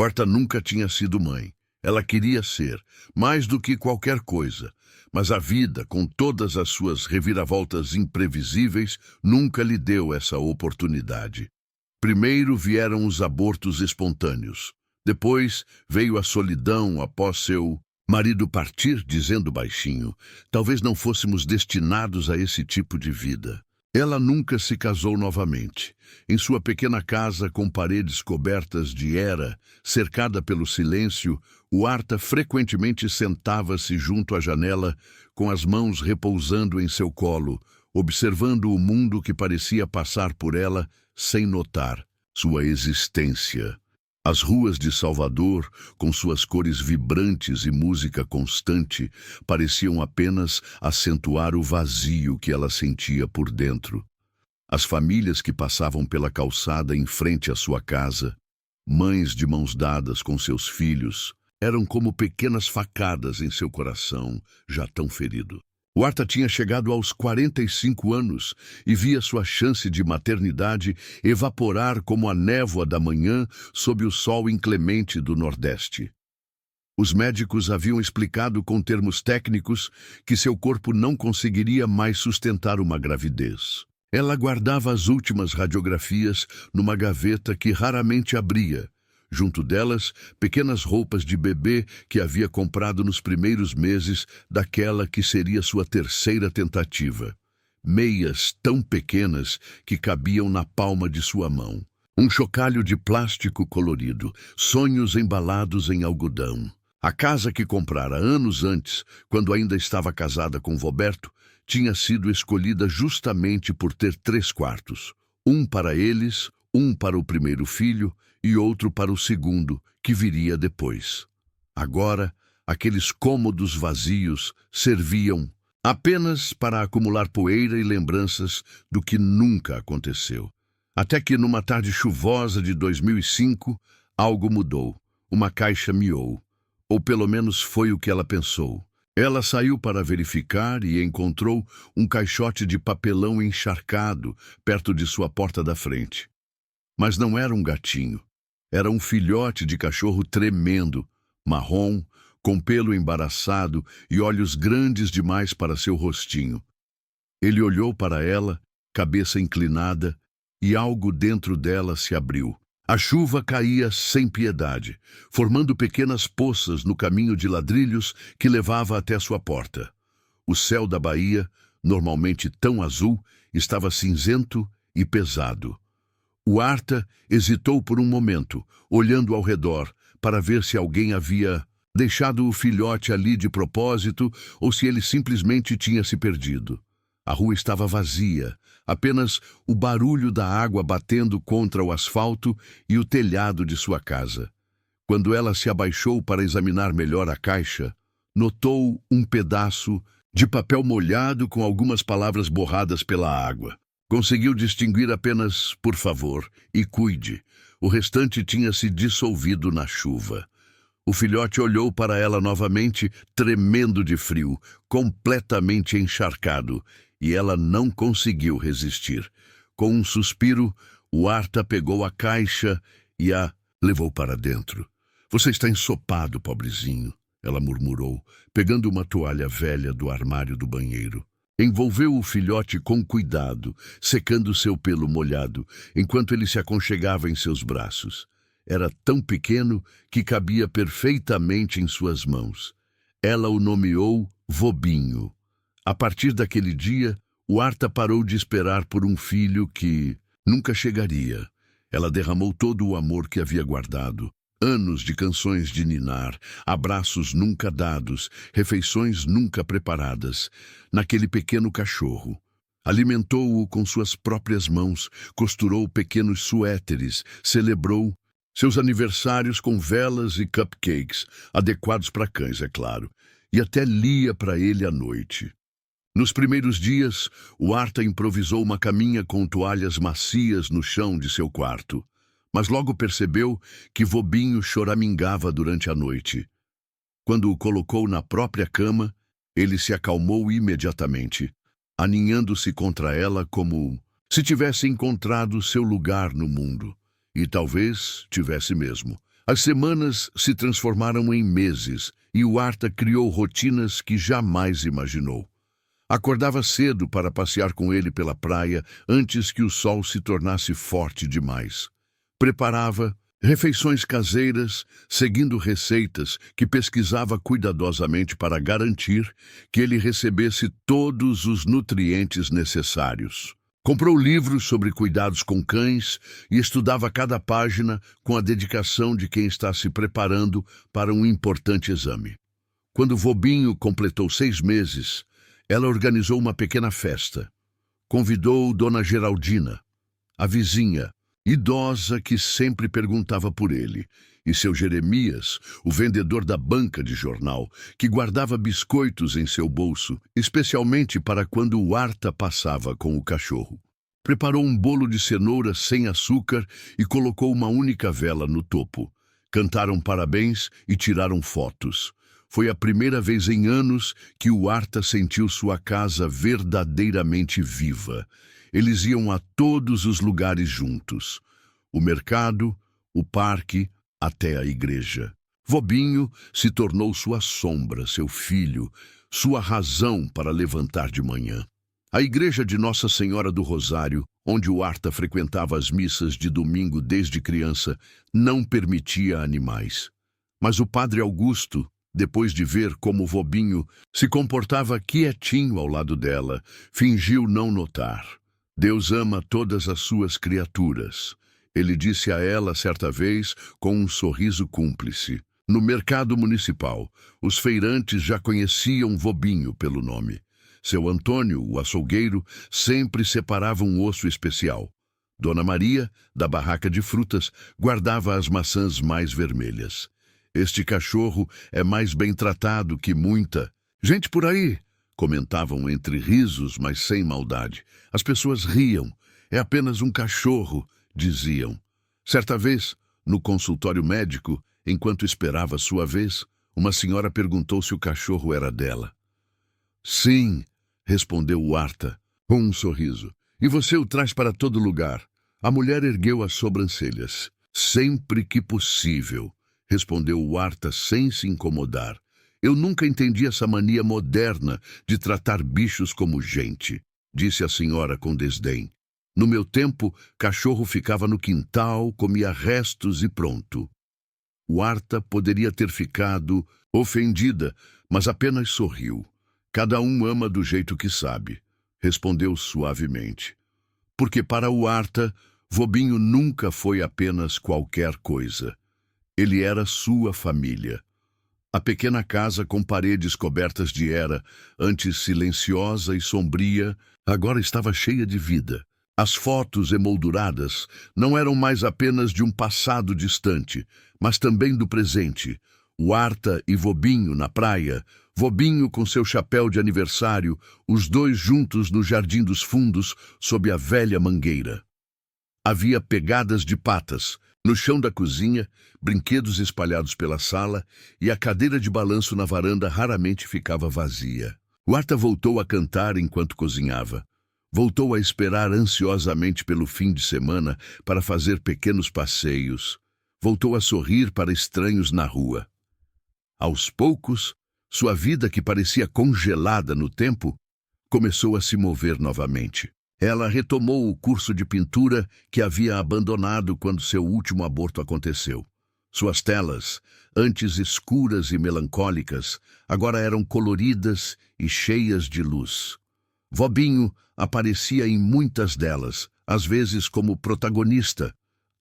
Horta nunca tinha sido mãe. Ela queria ser, mais do que qualquer coisa. Mas a vida, com todas as suas reviravoltas imprevisíveis, nunca lhe deu essa oportunidade. Primeiro vieram os abortos espontâneos. Depois veio a solidão após seu marido partir, dizendo baixinho: talvez não fôssemos destinados a esse tipo de vida. Ela nunca se casou novamente. Em sua pequena casa, com paredes cobertas de era, cercada pelo silêncio, Horta frequentemente sentava-se junto à janela, com as mãos repousando em seu colo, observando o mundo que parecia passar por ela sem notar sua existência. As ruas de Salvador, com suas cores vibrantes e música constante, pareciam apenas acentuar o vazio que ela sentia por dentro. As famílias que passavam pela calçada em frente à sua casa, mães de mãos dadas com seus filhos, eram como pequenas facadas em seu coração, já tão ferido. Horta tinha chegado aos 45 anos e via sua chance de maternidade evaporar como a névoa da manhã sob o sol inclemente do Nordeste. Os médicos haviam explicado com termos técnicos que seu corpo não conseguiria mais sustentar uma gravidez. Ela guardava as últimas radiografias numa gaveta que raramente abria. Junto delas, pequenas roupas de bebê que havia comprado nos primeiros meses daquela que seria sua terceira tentativa. Meias tão pequenas que cabiam na palma de sua mão. Um chocalho de plástico colorido, sonhos embalados em algodão. A casa que comprara anos antes, quando ainda estava casada com Roberto, tinha sido escolhida justamente por ter 3 quartos. Um para eles, um para o primeiro filho e outro para o segundo, que viria depois. Agora, aqueles cômodos vazios serviam apenas para acumular poeira e lembranças do que nunca aconteceu. Até que, numa tarde chuvosa de 2005, algo mudou. Uma caixa miou. Ou pelo menos foi o que ela pensou. Ela saiu para verificar e encontrou um caixote de papelão encharcado perto de sua porta da frente. Mas não era um gatinho. Era um filhote de cachorro tremendo, marrom, com pelo embaraçado e olhos grandes demais para seu rostinho. Ele olhou para ela, cabeça inclinada, e algo dentro dela se abriu. A chuva caía sem piedade, formando pequenas poças no caminho de ladrilhos que levava até sua porta. O céu da Bahia, normalmente tão azul, estava cinzento e pesado. Horta hesitou por um momento, olhando ao redor, para ver se alguém havia deixado o filhote ali de propósito ou se ele simplesmente tinha se perdido. A rua estava vazia, apenas o barulho da água batendo contra o asfalto e o telhado de sua casa. Quando ela se abaixou para examinar melhor a caixa, notou um pedaço de papel molhado com algumas palavras borradas pela água. Conseguiu distinguir apenas "por favor" e "cuide". O restante tinha se dissolvido na chuva. O filhote olhou para ela novamente, tremendo de frio, completamente encharcado, e ela não conseguiu resistir. Com um suspiro, Horta pegou a caixa e a levou para dentro. "Você está ensopado, pobrezinho", ela murmurou, pegando uma toalha velha do armário do banheiro. Envolveu o filhote com cuidado, secando seu pelo molhado, enquanto ele se aconchegava em seus braços. Era tão pequeno que cabia perfeitamente em suas mãos. Ela o nomeou Vobinho. A partir daquele dia, Horta parou de esperar por um filho que nunca chegaria. Ela derramou todo o amor que havia guardado. Anos de canções de ninar, abraços nunca dados, refeições nunca preparadas, naquele pequeno cachorro. Alimentou-o com suas próprias mãos, costurou pequenos suéteres, celebrou seus aniversários com velas e cupcakes, adequados para cães, é claro, e até lia para ele à noite. Nos primeiros dias, Horta improvisou uma caminha com toalhas macias no chão de seu quarto. Mas logo percebeu que Vobinho choramingava durante a noite. Quando o colocou na própria cama, ele se acalmou imediatamente, aninhando-se contra ela como se tivesse encontrado seu lugar no mundo. E talvez tivesse mesmo. As semanas se transformaram em meses e o Arta criou rotinas que jamais imaginou. Acordava cedo para passear com ele pela praia antes que o sol se tornasse forte demais. Preparava refeições caseiras, seguindo receitas que pesquisava cuidadosamente para garantir que ele recebesse todos os nutrientes necessários. Comprou livros sobre cuidados com cães e estudava cada página com a dedicação de quem está se preparando para um importante exame. Quando Vobinho completou 6 meses, ela organizou uma pequena festa. Convidou Dona Geraldina, a vizinha, idosa que sempre perguntava por ele, e seu Jeremias, o vendedor da banca de jornal, que guardava biscoitos em seu bolso, especialmente para quando o Arta passava com o cachorro. Preparou um bolo de cenoura sem açúcar e colocou uma única vela no topo. Cantaram parabéns e tiraram fotos. Foi a primeira vez em anos que o Arta sentiu sua casa verdadeiramente viva. Eles iam a todos os lugares juntos. O mercado, o parque, até a igreja. Vobinho se tornou sua sombra, seu filho, sua razão para levantar de manhã. A igreja de Nossa Senhora do Rosário, onde o Arta frequentava as missas de domingo desde criança, não permitia animais. Mas o padre Augusto, depois de ver como Vobinho se comportava quietinho ao lado dela, fingiu não notar. Deus ama todas as suas criaturas. Ele disse a ela certa vez com um sorriso cúmplice. No mercado municipal, os feirantes já conheciam Vobinho pelo nome. Seu Antônio, o açougueiro, sempre separava um osso especial. Dona Maria, da barraca de frutas, guardava as maçãs mais vermelhas. Este cachorro é mais bem tratado que muita gente por aí, comentavam entre risos, mas sem maldade. As pessoas riam. É apenas um cachorro, diziam. Certa vez, no consultório médico, enquanto esperava sua vez, uma senhora perguntou se o cachorro era dela. Sim, respondeu o Arta, com um sorriso. E você o traz para todo lugar. A mulher ergueu as sobrancelhas. Sempre que possível, respondeu o Arta sem se incomodar. Eu nunca entendi essa mania moderna de tratar bichos como gente, disse a senhora com desdém. No meu tempo, cachorro ficava no quintal, comia restos e pronto. O Arta poderia ter ficado ofendida, mas apenas sorriu. Cada um ama do jeito que sabe, respondeu suavemente. Porque para o Arta, Vobinho nunca foi apenas qualquer coisa. Ele era sua família. A pequena casa com paredes cobertas de era, antes silenciosa e sombria, agora estava cheia de vida. As fotos emolduradas não eram mais apenas de um passado distante, mas também do presente. O Arta e Vobinho na praia, Vobinho com seu chapéu de aniversário, os dois juntos no Jardim dos Fundos, sob a velha mangueira. Havia pegadas de patas no chão da cozinha, brinquedos espalhados pela sala e a cadeira de balanço na varanda raramente ficava vazia. O Arta voltou a cantar enquanto cozinhava. Voltou a esperar ansiosamente pelo fim de semana para fazer pequenos passeios. Voltou a sorrir para estranhos na rua. Aos poucos, sua vida, que parecia congelada no tempo, começou a se mover novamente. Ela retomou o curso de pintura que havia abandonado quando seu último aborto aconteceu. Suas telas, antes escuras e melancólicas, agora eram coloridas e cheias de luz. Vobinho aparecia em muitas delas, às vezes como protagonista,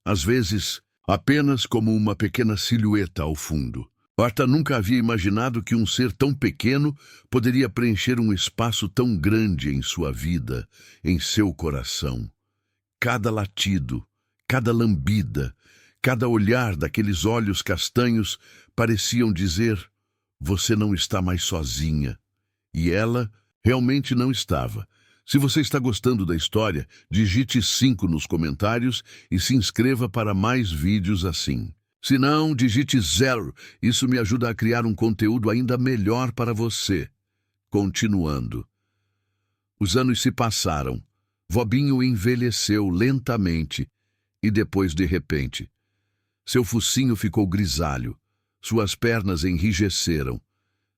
às vezes apenas como uma pequena silhueta ao fundo. Arta nunca havia imaginado que um ser tão pequeno poderia preencher um espaço tão grande em sua vida, em seu coração. Cada latido, cada lambida, cada olhar daqueles olhos castanhos pareciam dizer: você não está mais sozinha. E ela realmente não estava. Se você está gostando da história, digite 5 nos comentários e se inscreva para mais vídeos assim. Se não, digite 0. Isso me ajuda a criar um conteúdo ainda melhor para você. Continuando. Os anos se passaram. Vobinho envelheceu lentamente e depois, de repente, Seu focinho ficou grisalho, suas pernas enrijeceram,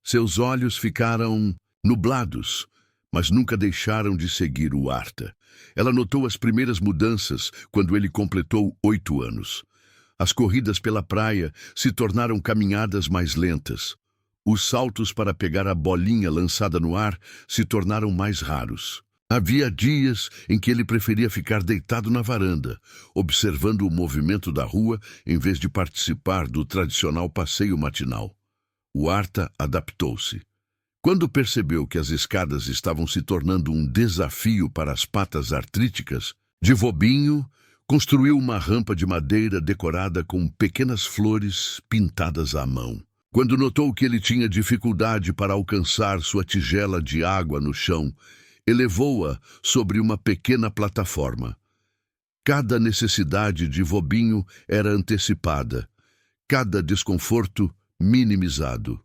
seus olhos ficaram nublados, mas nunca deixaram de seguir o Arta. Ela notou as primeiras mudanças quando ele completou 8 anos. As corridas pela praia se tornaram caminhadas mais lentas. Os saltos para pegar a bolinha lançada no ar se tornaram mais raros. Havia dias em que ele preferia ficar deitado na varanda, observando o movimento da rua em vez de participar do tradicional passeio matinal. O Arta adaptou-se. Quando percebeu que as escadas estavam se tornando um desafio para as patas artríticas, de Vobinho construiu uma rampa de madeira decorada com pequenas flores pintadas à mão. Quando notou que ele tinha dificuldade para alcançar sua tigela de água no chão, elevou-a sobre uma pequena plataforma. Cada necessidade de Vobinho era antecipada, cada desconforto minimizado.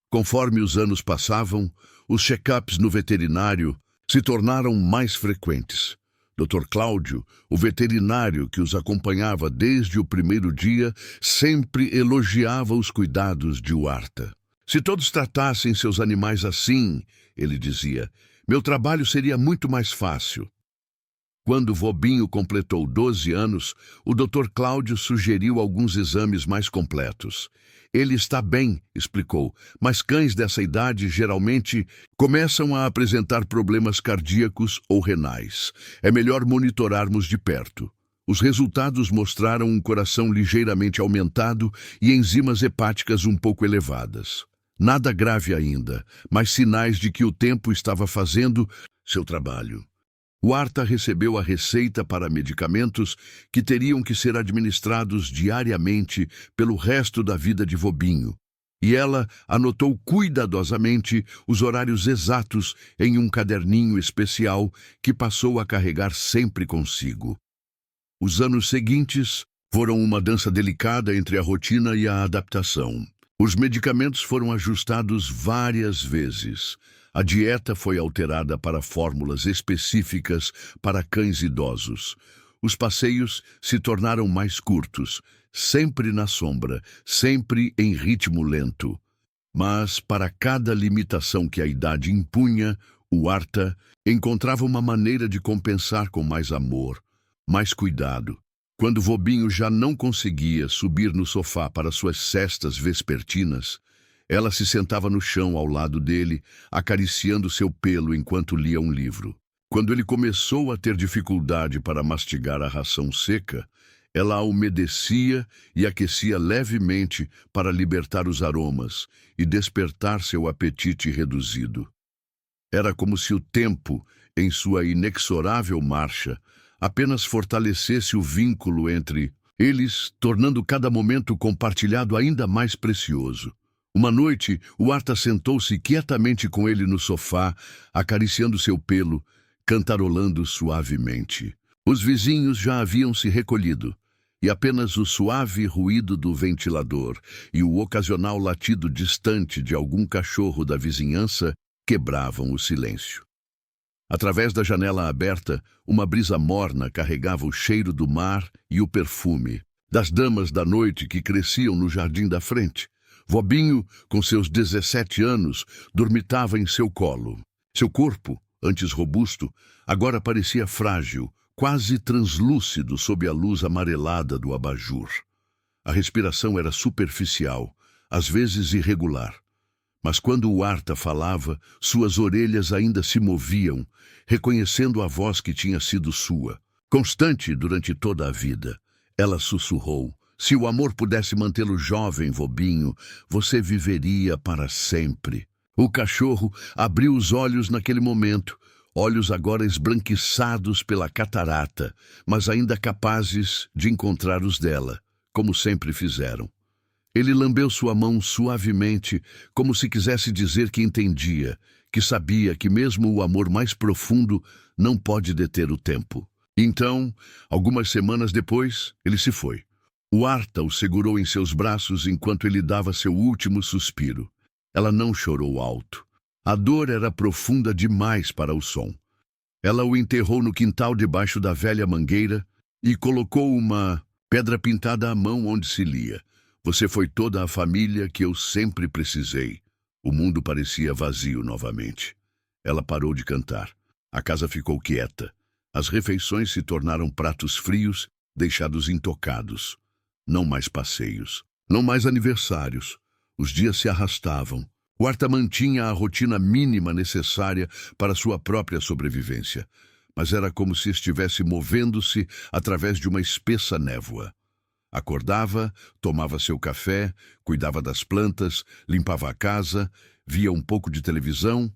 Conforme os anos passavam, os check-ups no veterinário se tornaram mais frequentes. Dr. Cláudio, o veterinário que os acompanhava desde o primeiro dia, sempre elogiava os cuidados de Huarta. Se todos tratassem seus animais assim, ele dizia, meu trabalho seria muito mais fácil. Quando Vobinho completou 12 anos, o Dr. Cláudio sugeriu alguns exames mais completos. Ele está bem, explicou, mas cães dessa idade geralmente começam a apresentar problemas cardíacos ou renais. É melhor monitorarmos de perto. Os resultados mostraram um coração ligeiramente aumentado e enzimas hepáticas um pouco elevadas. Nada grave ainda, mas sinais de que o tempo estava fazendo seu trabalho. O Arta recebeu a receita para medicamentos que teriam que ser administrados diariamente pelo resto da vida de Vobinho, e ela anotou cuidadosamente os horários exatos em um caderninho especial que passou a carregar sempre consigo. Os anos seguintes foram uma dança delicada entre a rotina e a adaptação. Os medicamentos foram ajustados várias vezes. A dieta foi alterada para fórmulas específicas para cães idosos. Os passeios se tornaram mais curtos, sempre na sombra, sempre em ritmo lento. Mas, para cada limitação que a idade impunha, o Arta encontrava uma maneira de compensar com mais amor, mais cuidado. Quando Vobinho já não conseguia subir no sofá para suas cestas vespertinas, ela se sentava no chão ao lado dele, acariciando seu pelo enquanto lia um livro. Quando ele começou a ter dificuldade para mastigar a ração seca, ela a umedecia e aquecia levemente para libertar os aromas e despertar seu apetite reduzido. Era como se o tempo, em sua inexorável marcha, apenas fortalecesse o vínculo entre eles, tornando cada momento compartilhado ainda mais precioso. Uma noite, o Arta sentou-se quietamente com ele no sofá, acariciando seu pelo, cantarolando suavemente. Os vizinhos já haviam se recolhido, e apenas o suave ruído do ventilador e o ocasional latido distante de algum cachorro da vizinhança quebravam o silêncio. Através da janela aberta, uma brisa morna carregava o cheiro do mar e o perfume das damas da noite que cresciam no jardim da frente. Vobinho, com seus 17 anos, dormitava em seu colo. Seu corpo, antes robusto, agora parecia frágil, quase translúcido sob a luz amarelada do abajur. A respiração era superficial, às vezes irregular. Mas quando o Arta falava, suas orelhas ainda se moviam, reconhecendo a voz que tinha sido sua. Constante durante toda a vida, ela sussurrou, se o amor pudesse mantê-lo jovem, Vobinho, você viveria para sempre. O cachorro abriu os olhos naquele momento, olhos agora esbranquiçados pela catarata, mas ainda capazes de encontrar os dela, como sempre fizeram. Ele lambeu sua mão suavemente, como se quisesse dizer que entendia, que sabia que mesmo o amor mais profundo não pode deter o tempo. Então, algumas semanas depois, ele se foi. O Arta o segurou em seus braços enquanto ele dava seu último suspiro. Ela não chorou alto. A dor era profunda demais para o som. Ela o enterrou no quintal debaixo da velha mangueira e colocou uma pedra pintada à mão onde se lia: "Você foi toda a família que eu sempre precisei." O mundo parecia vazio novamente. Ela parou de cantar. A casa ficou quieta. As refeições se tornaram pratos frios, deixados intocados. Não mais passeios. Não mais aniversários. Os dias se arrastavam. O Arta mantinha a rotina mínima necessária para sua própria sobrevivência, mas era como se estivesse movendo-se através de uma espessa névoa. Acordava, tomava seu café, cuidava das plantas, limpava a casa, via um pouco de televisão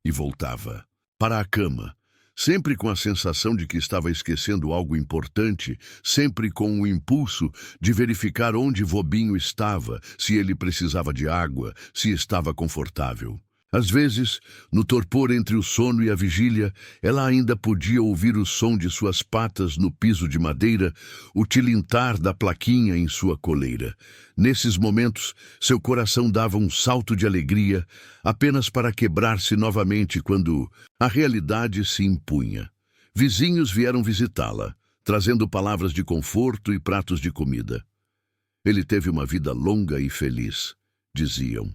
e voltava para a cama, sempre com a sensação de que estava esquecendo algo importante, sempre com o impulso de verificar onde Vobinho estava, se ele precisava de água, se estava confortável. Às vezes, no torpor entre o sono e a vigília, ela ainda podia ouvir o som de suas patas no piso de madeira, o tilintar da plaquinha em sua coleira. Nesses momentos, seu coração dava um salto de alegria, apenas para quebrar-se novamente quando a realidade se impunha. Vizinhos vieram visitá-la, trazendo palavras de conforto e pratos de comida. "Ele teve uma vida longa e feliz", diziam.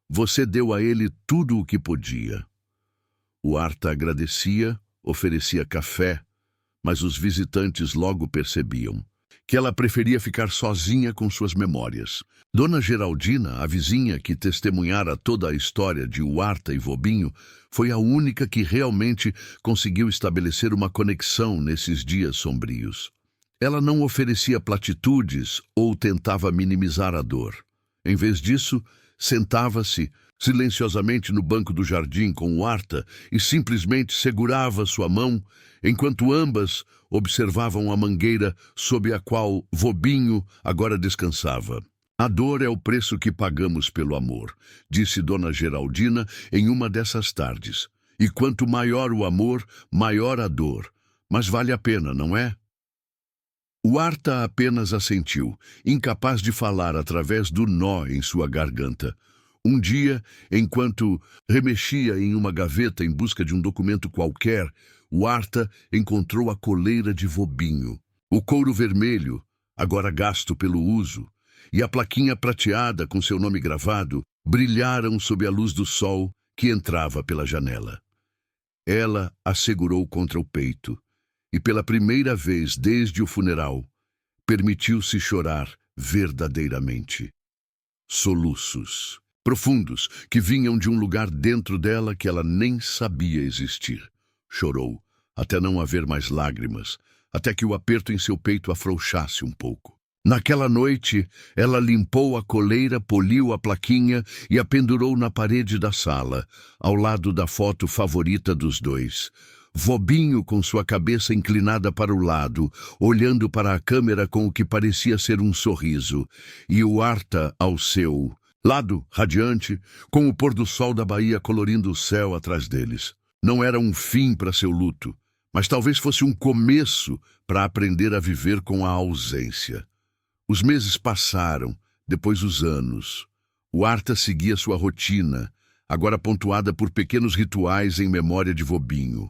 "Você deu a ele tudo o que podia." O Arta agradecia, oferecia café, mas os visitantes logo percebiam que ela preferia ficar sozinha com suas memórias. Dona Geraldina, a vizinha que testemunhara toda a história de Arta e Vobinho, foi a única que realmente conseguiu estabelecer uma conexão nesses dias sombrios. Ela não oferecia platitudes ou tentava minimizar a dor. Em vez disso, sentava-se silenciosamente no banco do jardim com o Arta e simplesmente segurava sua mão, enquanto ambas observavam a mangueira sob a qual Vobinho agora descansava. "A dor é o preço que pagamos pelo amor", disse Dona Geraldina em uma dessas tardes. "E quanto maior o amor, maior a dor. Mas vale a pena, não é?" O Arta apenas assentiu, incapaz de falar através do nó em sua garganta. Um dia, enquanto remexia em uma gaveta em busca de um documento qualquer, o Arta encontrou a coleira de Vobinho. O couro vermelho, agora gasto pelo uso, e a plaquinha prateada com seu nome gravado brilharam sob a luz do sol que entrava pela janela. Ela a segurou contra o peito e, pela primeira vez desde o funeral, permitiu-se chorar verdadeiramente. Soluços profundos que vinham de um lugar dentro dela que ela nem sabia existir. Chorou, até não haver mais lágrimas, até que o aperto em seu peito afrouxasse um pouco. Naquela noite, ela limpou a coleira, poliu a plaquinha e a pendurou na parede da sala, ao lado da foto favorita dos dois. Vobinho com sua cabeça inclinada para o lado, olhando para a câmera com o que parecia ser um sorriso, e o Arta ao seu lado, radiante, com o pôr do sol da Bahia colorindo o céu atrás deles. Não era um fim para seu luto, mas talvez fosse um começo para aprender a viver com a ausência. Os meses passaram, depois os anos. O Arta seguia sua rotina, agora pontuada por pequenos rituais em memória de Vobinho.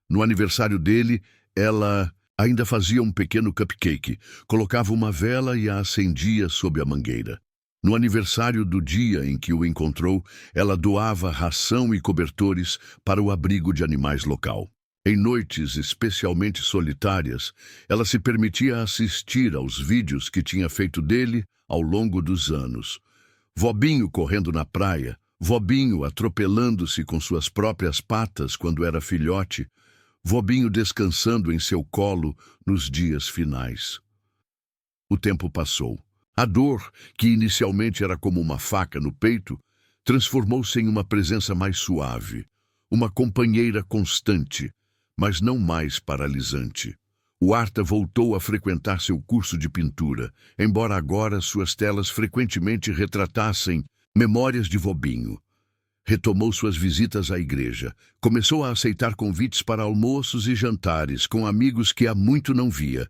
No aniversário dele, ela ainda fazia um pequeno cupcake, colocava uma vela e a acendia sob a mangueira. No aniversário do dia em que o encontrou, ela doava ração e cobertores para o abrigo de animais local. Em noites especialmente solitárias, ela se permitia assistir aos vídeos que tinha feito dele ao longo dos anos. Vobinho correndo na praia, Vobinho atropelando-se com suas próprias patas quando era filhote, Vobinho descansando em seu colo nos dias finais. O tempo passou. A dor, que inicialmente era como uma faca no peito, transformou-se em uma presença mais suave, uma companheira constante, mas não mais paralisante. O Arta voltou a frequentar seu curso de pintura, embora agora suas telas frequentemente retratassem memórias de Vobinho. Retomou suas visitas à igreja, começou a aceitar convites para almoços e jantares com amigos que há muito não via.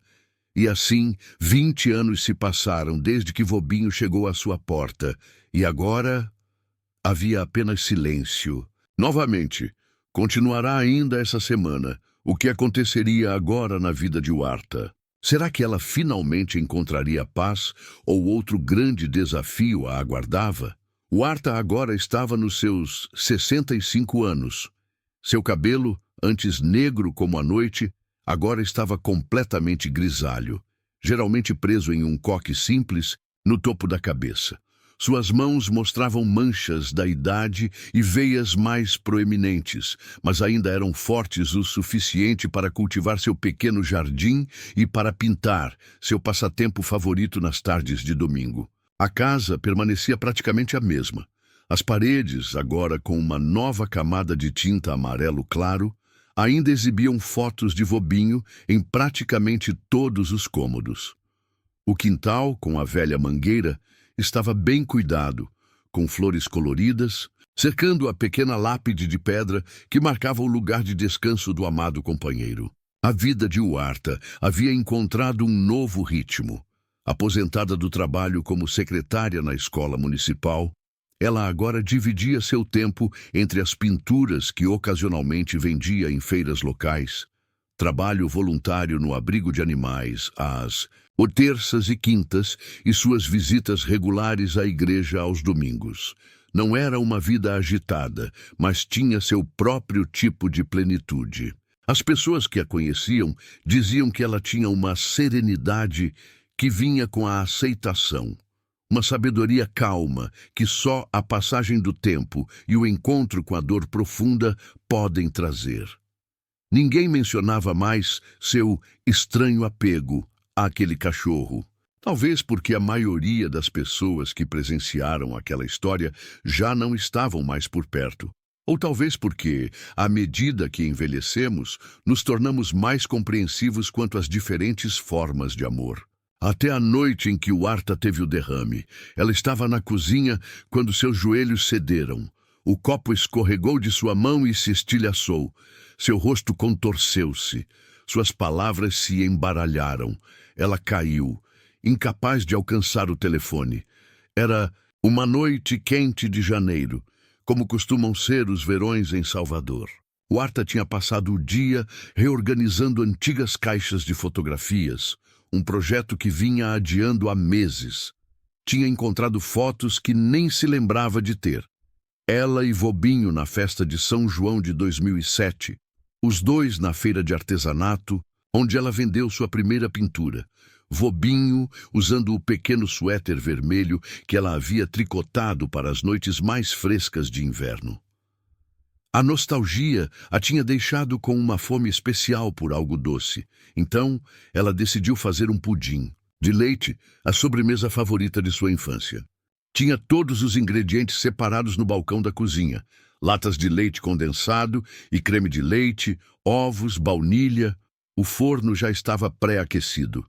E assim, 20 anos se passaram desde que Vobinho chegou à sua porta, e agora havia apenas silêncio. Novamente, continuará ainda essa semana. O que aconteceria agora na vida de Arta? Será que ela finalmente encontraria paz ou outro grande desafio a aguardava? O Arta agora estava nos seus 65 anos. Seu cabelo, antes negro como a noite, agora estava completamente grisalho, geralmente preso em um coque simples no topo da cabeça. Suas mãos mostravam manchas da idade e veias mais proeminentes, mas ainda eram fortes o suficiente para cultivar seu pequeno jardim e para pintar, seu passatempo favorito nas tardes de domingo. A casa permanecia praticamente a mesma. As paredes, agora com uma nova camada de tinta amarelo claro, ainda exibiam fotos de Vobinho em praticamente todos os cômodos. O quintal, com a velha mangueira, estava bem cuidado, com flores coloridas, cercando a pequena lápide de pedra que marcava o lugar de descanso do amado companheiro. A vida de Huarta havia encontrado um novo ritmo. Aposentada do trabalho como secretária na escola municipal, ela agora dividia seu tempo entre as pinturas que ocasionalmente vendia em feiras locais, trabalho voluntário no abrigo de animais, às terças e quintas e suas visitas regulares à igreja aos domingos. Não era uma vida agitada, mas tinha seu próprio tipo de plenitude. As pessoas que a conheciam diziam que ela tinha uma serenidade que vinha com a aceitação, uma sabedoria calma que só a passagem do tempo e o encontro com a dor profunda podem trazer. Ninguém mencionava mais seu estranho apego àquele cachorro. Talvez porque a maioria das pessoas que presenciaram aquela história já não estavam mais por perto. Ou talvez porque, à medida que envelhecemos, nos tornamos mais compreensivos quanto às diferentes formas de amor. Até a noite em que o Arta teve o derrame, ela estava na cozinha quando seus joelhos cederam. O copo escorregou de sua mão e se estilhaçou. Seu rosto contorceu-se. Suas palavras se embaralharam. Ela caiu, incapaz de alcançar o telefone. Era uma noite quente de janeiro, como costumam ser os verões em Salvador. O Arta tinha passado o dia reorganizando antigas caixas de fotografias, um projeto que vinha adiando há meses. Tinha encontrado fotos que nem se lembrava de ter. Ela e Vobinho na festa de São João de 2007, os dois na feira de artesanato, onde ela vendeu sua primeira pintura. Vobinho usando o pequeno suéter vermelho que ela havia tricotado para as noites mais frescas de inverno. A nostalgia a tinha deixado com uma fome especial por algo doce. Então, ela decidiu fazer um pudim de leite, a sobremesa favorita de sua infância. Tinha todos os ingredientes separados no balcão da cozinha: latas de leite condensado e creme de leite, ovos, baunilha. O forno já estava pré-aquecido.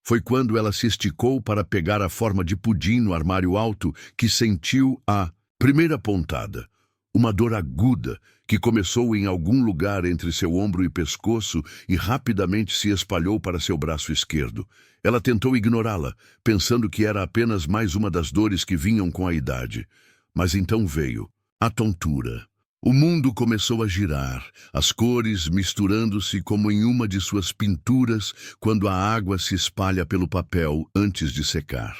Foi quando ela se esticou para pegar a forma de pudim no armário alto que sentiu a primeira pontada. Uma dor aguda que começou em algum lugar entre seu ombro e pescoço e rapidamente se espalhou para seu braço esquerdo. Ela tentou ignorá-la, pensando que era apenas mais uma das dores que vinham com a idade. Mas então veio a tontura. O mundo começou a girar, as cores misturando-se como em uma de suas pinturas quando a água se espalha pelo papel antes de secar.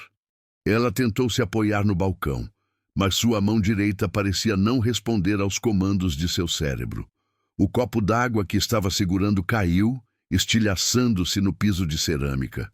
Ela tentou se apoiar no balcão, mas sua mão direita parecia não responder aos comandos de seu cérebro. O copo d'água que estava segurando caiu, estilhaçando-se no piso de cerâmica.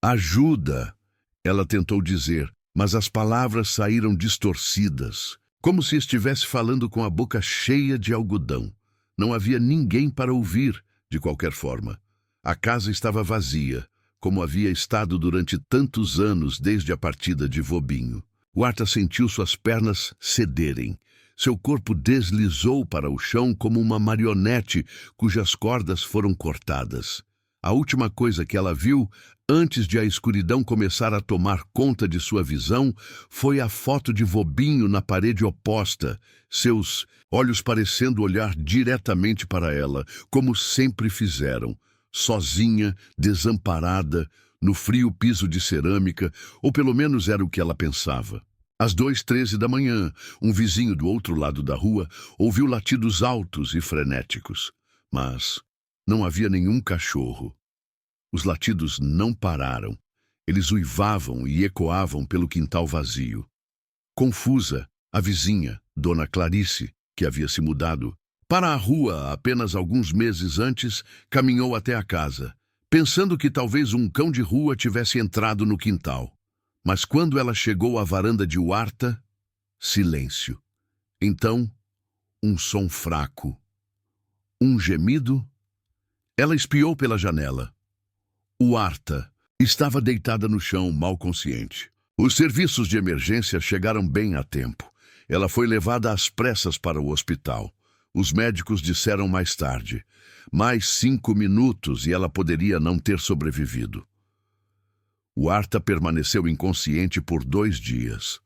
"Ajuda!" ela tentou dizer, mas as palavras saíram distorcidas, como se estivesse falando com a boca cheia de algodão. Não havia ninguém para ouvir, de qualquer forma. A casa estava vazia, como havia estado durante tantos anos desde a partida de Vobinho. O Arta sentiu suas pernas cederem. Seu corpo deslizou para o chão como uma marionete cujas cordas foram cortadas. A última coisa que ela viu, antes de a escuridão começar a tomar conta de sua visão, foi a foto de Vobinho na parede oposta, seus olhos parecendo olhar diretamente para ela, como sempre fizeram, sozinha, desamparada, no frio piso de cerâmica, ou pelo menos era o que ela pensava. Às 2h13 da manhã, um vizinho do outro lado da rua ouviu latidos altos e frenéticos. Mas não havia nenhum cachorro. Os latidos não pararam. Eles uivavam e ecoavam pelo quintal vazio. Confusa, a vizinha, Dona Clarice, que havia se mudado para a rua apenas alguns meses antes, caminhou até a casa, pensando que talvez um cão de rua tivesse entrado no quintal. Mas quando ela chegou à varanda de Huarta, silêncio. Então, um som fraco. Um gemido. Ela espiou pela janela. Huarta estava deitada no chão, mal consciente. Os serviços de emergência chegaram bem a tempo. Ela foi levada às pressas para o hospital. Os médicos disseram mais tarde. Mais 5 minutos e ela poderia não ter sobrevivido. Huarta permaneceu inconsciente por 2 dias.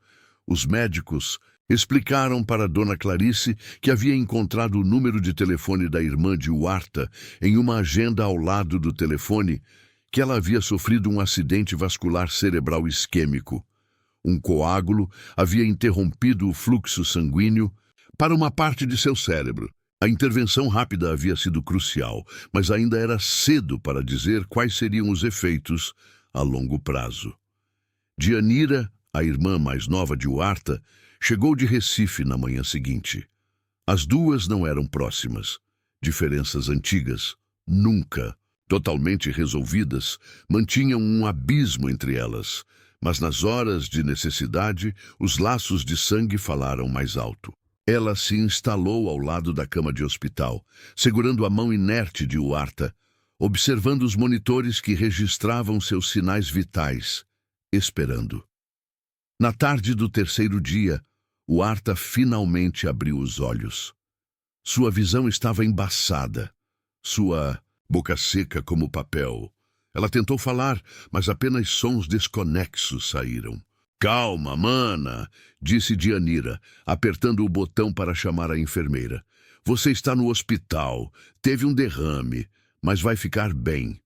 Os médicos explicaram para Dona Clarice que havia encontrado o número de telefone da irmã de Huarta em uma agenda ao lado do telefone, que ela havia sofrido um acidente vascular cerebral isquêmico. Um coágulo havia interrompido o fluxo sanguíneo para uma parte de seu cérebro. A intervenção rápida havia sido crucial, mas ainda era cedo para dizer quais seriam os efeitos a longo prazo. Dianira, a irmã mais nova de Huarta, chegou de Recife na manhã seguinte. As duas não eram próximas. Diferenças antigas, nunca totalmente resolvidas, mantinham um abismo entre elas, mas nas horas de necessidade, os laços de sangue falaram mais alto. Ela se instalou ao lado da cama de hospital, segurando a mão inerte de Huarta, observando os monitores que registravam seus sinais vitais, esperando. Na tarde do 3º dia, Huarta finalmente abriu os olhos. Sua visão estava embaçada, sua boca seca como papel. Ela tentou falar, mas apenas sons desconexos saíram. "Calma, mana", disse Dianira, apertando o botão para chamar a enfermeira. "Você está no hospital, teve um derrame, mas vai ficar bem.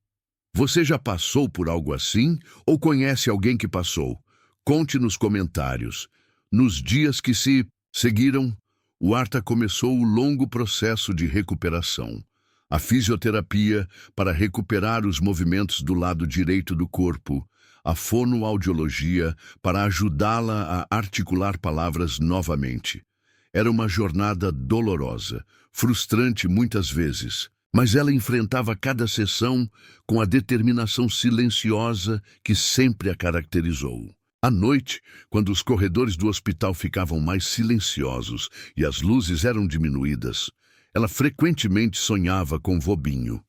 Você já passou por algo assim ou conhece alguém que passou? Conte nos comentários." Nos dias que se seguiram, Huarta começou o longo processo de recuperação. A fisioterapia para recuperar os movimentos do lado direito do corpo, a fonoaudiologia para ajudá-la a articular palavras novamente. Era uma jornada dolorosa, frustrante muitas vezes, mas ela enfrentava cada sessão com a determinação silenciosa que sempre a caracterizou. À noite, quando os corredores do hospital ficavam mais silenciosos e as luzes eram diminuídas, ela frequentemente sonhava com Vobinho.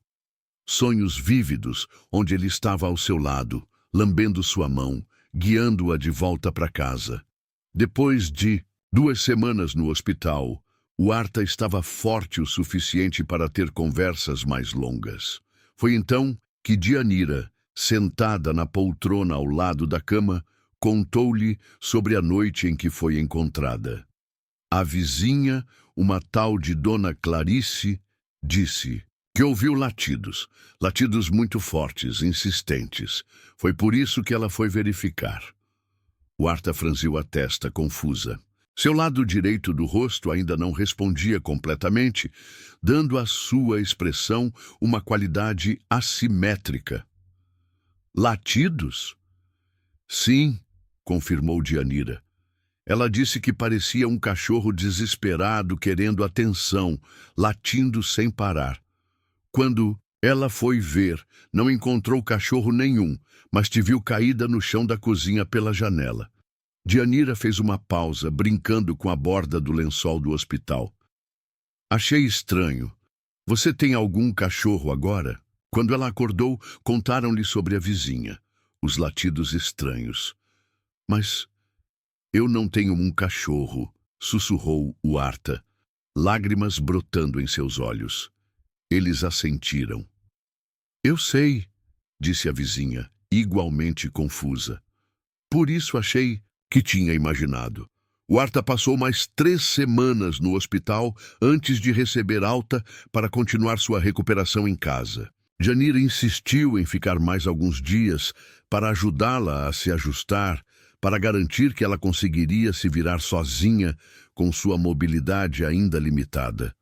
Sonhos vívidos, onde ele estava ao seu lado, lambendo sua mão, guiando-a de volta para casa. Depois de 2 semanas no hospital, Huarta estava forte o suficiente para ter conversas mais longas. Foi então que Dianira, sentada na poltrona ao lado da cama, contou-lhe sobre a noite em que foi encontrada. A vizinha, uma tal de Dona Clarice, disse que ouviu latidos muito fortes, insistentes. Foi por isso que ela foi verificar. Huarta franziu a testa, confusa. Seu lado direito do rosto ainda não respondia completamente, dando à sua expressão uma qualidade assimétrica. Latidos? Sim, confirmou Dianira. Ela disse que parecia um cachorro desesperado querendo atenção, latindo sem parar. Quando ela foi ver, não encontrou cachorro nenhum, mas te viu caída no chão da cozinha pela janela. Dianira fez uma pausa, brincando com a borda do lençol do hospital. Achei estranho. Você tem algum cachorro agora? Quando ela acordou, contaram-lhe sobre a vizinha, os latidos estranhos. Mas eu não tenho um cachorro, sussurrou Huarta, lágrimas brotando em seus olhos. Eles assentiram. Eu sei, disse a vizinha, igualmente confusa. Por isso achei que tinha imaginado. Huarta passou mais 3 semanas no hospital antes de receber alta para continuar sua recuperação em casa. Dianira insistiu em ficar mais alguns dias para ajudá-la a se ajustar, para garantir que ela conseguiria se virar sozinha com sua mobilidade ainda limitada.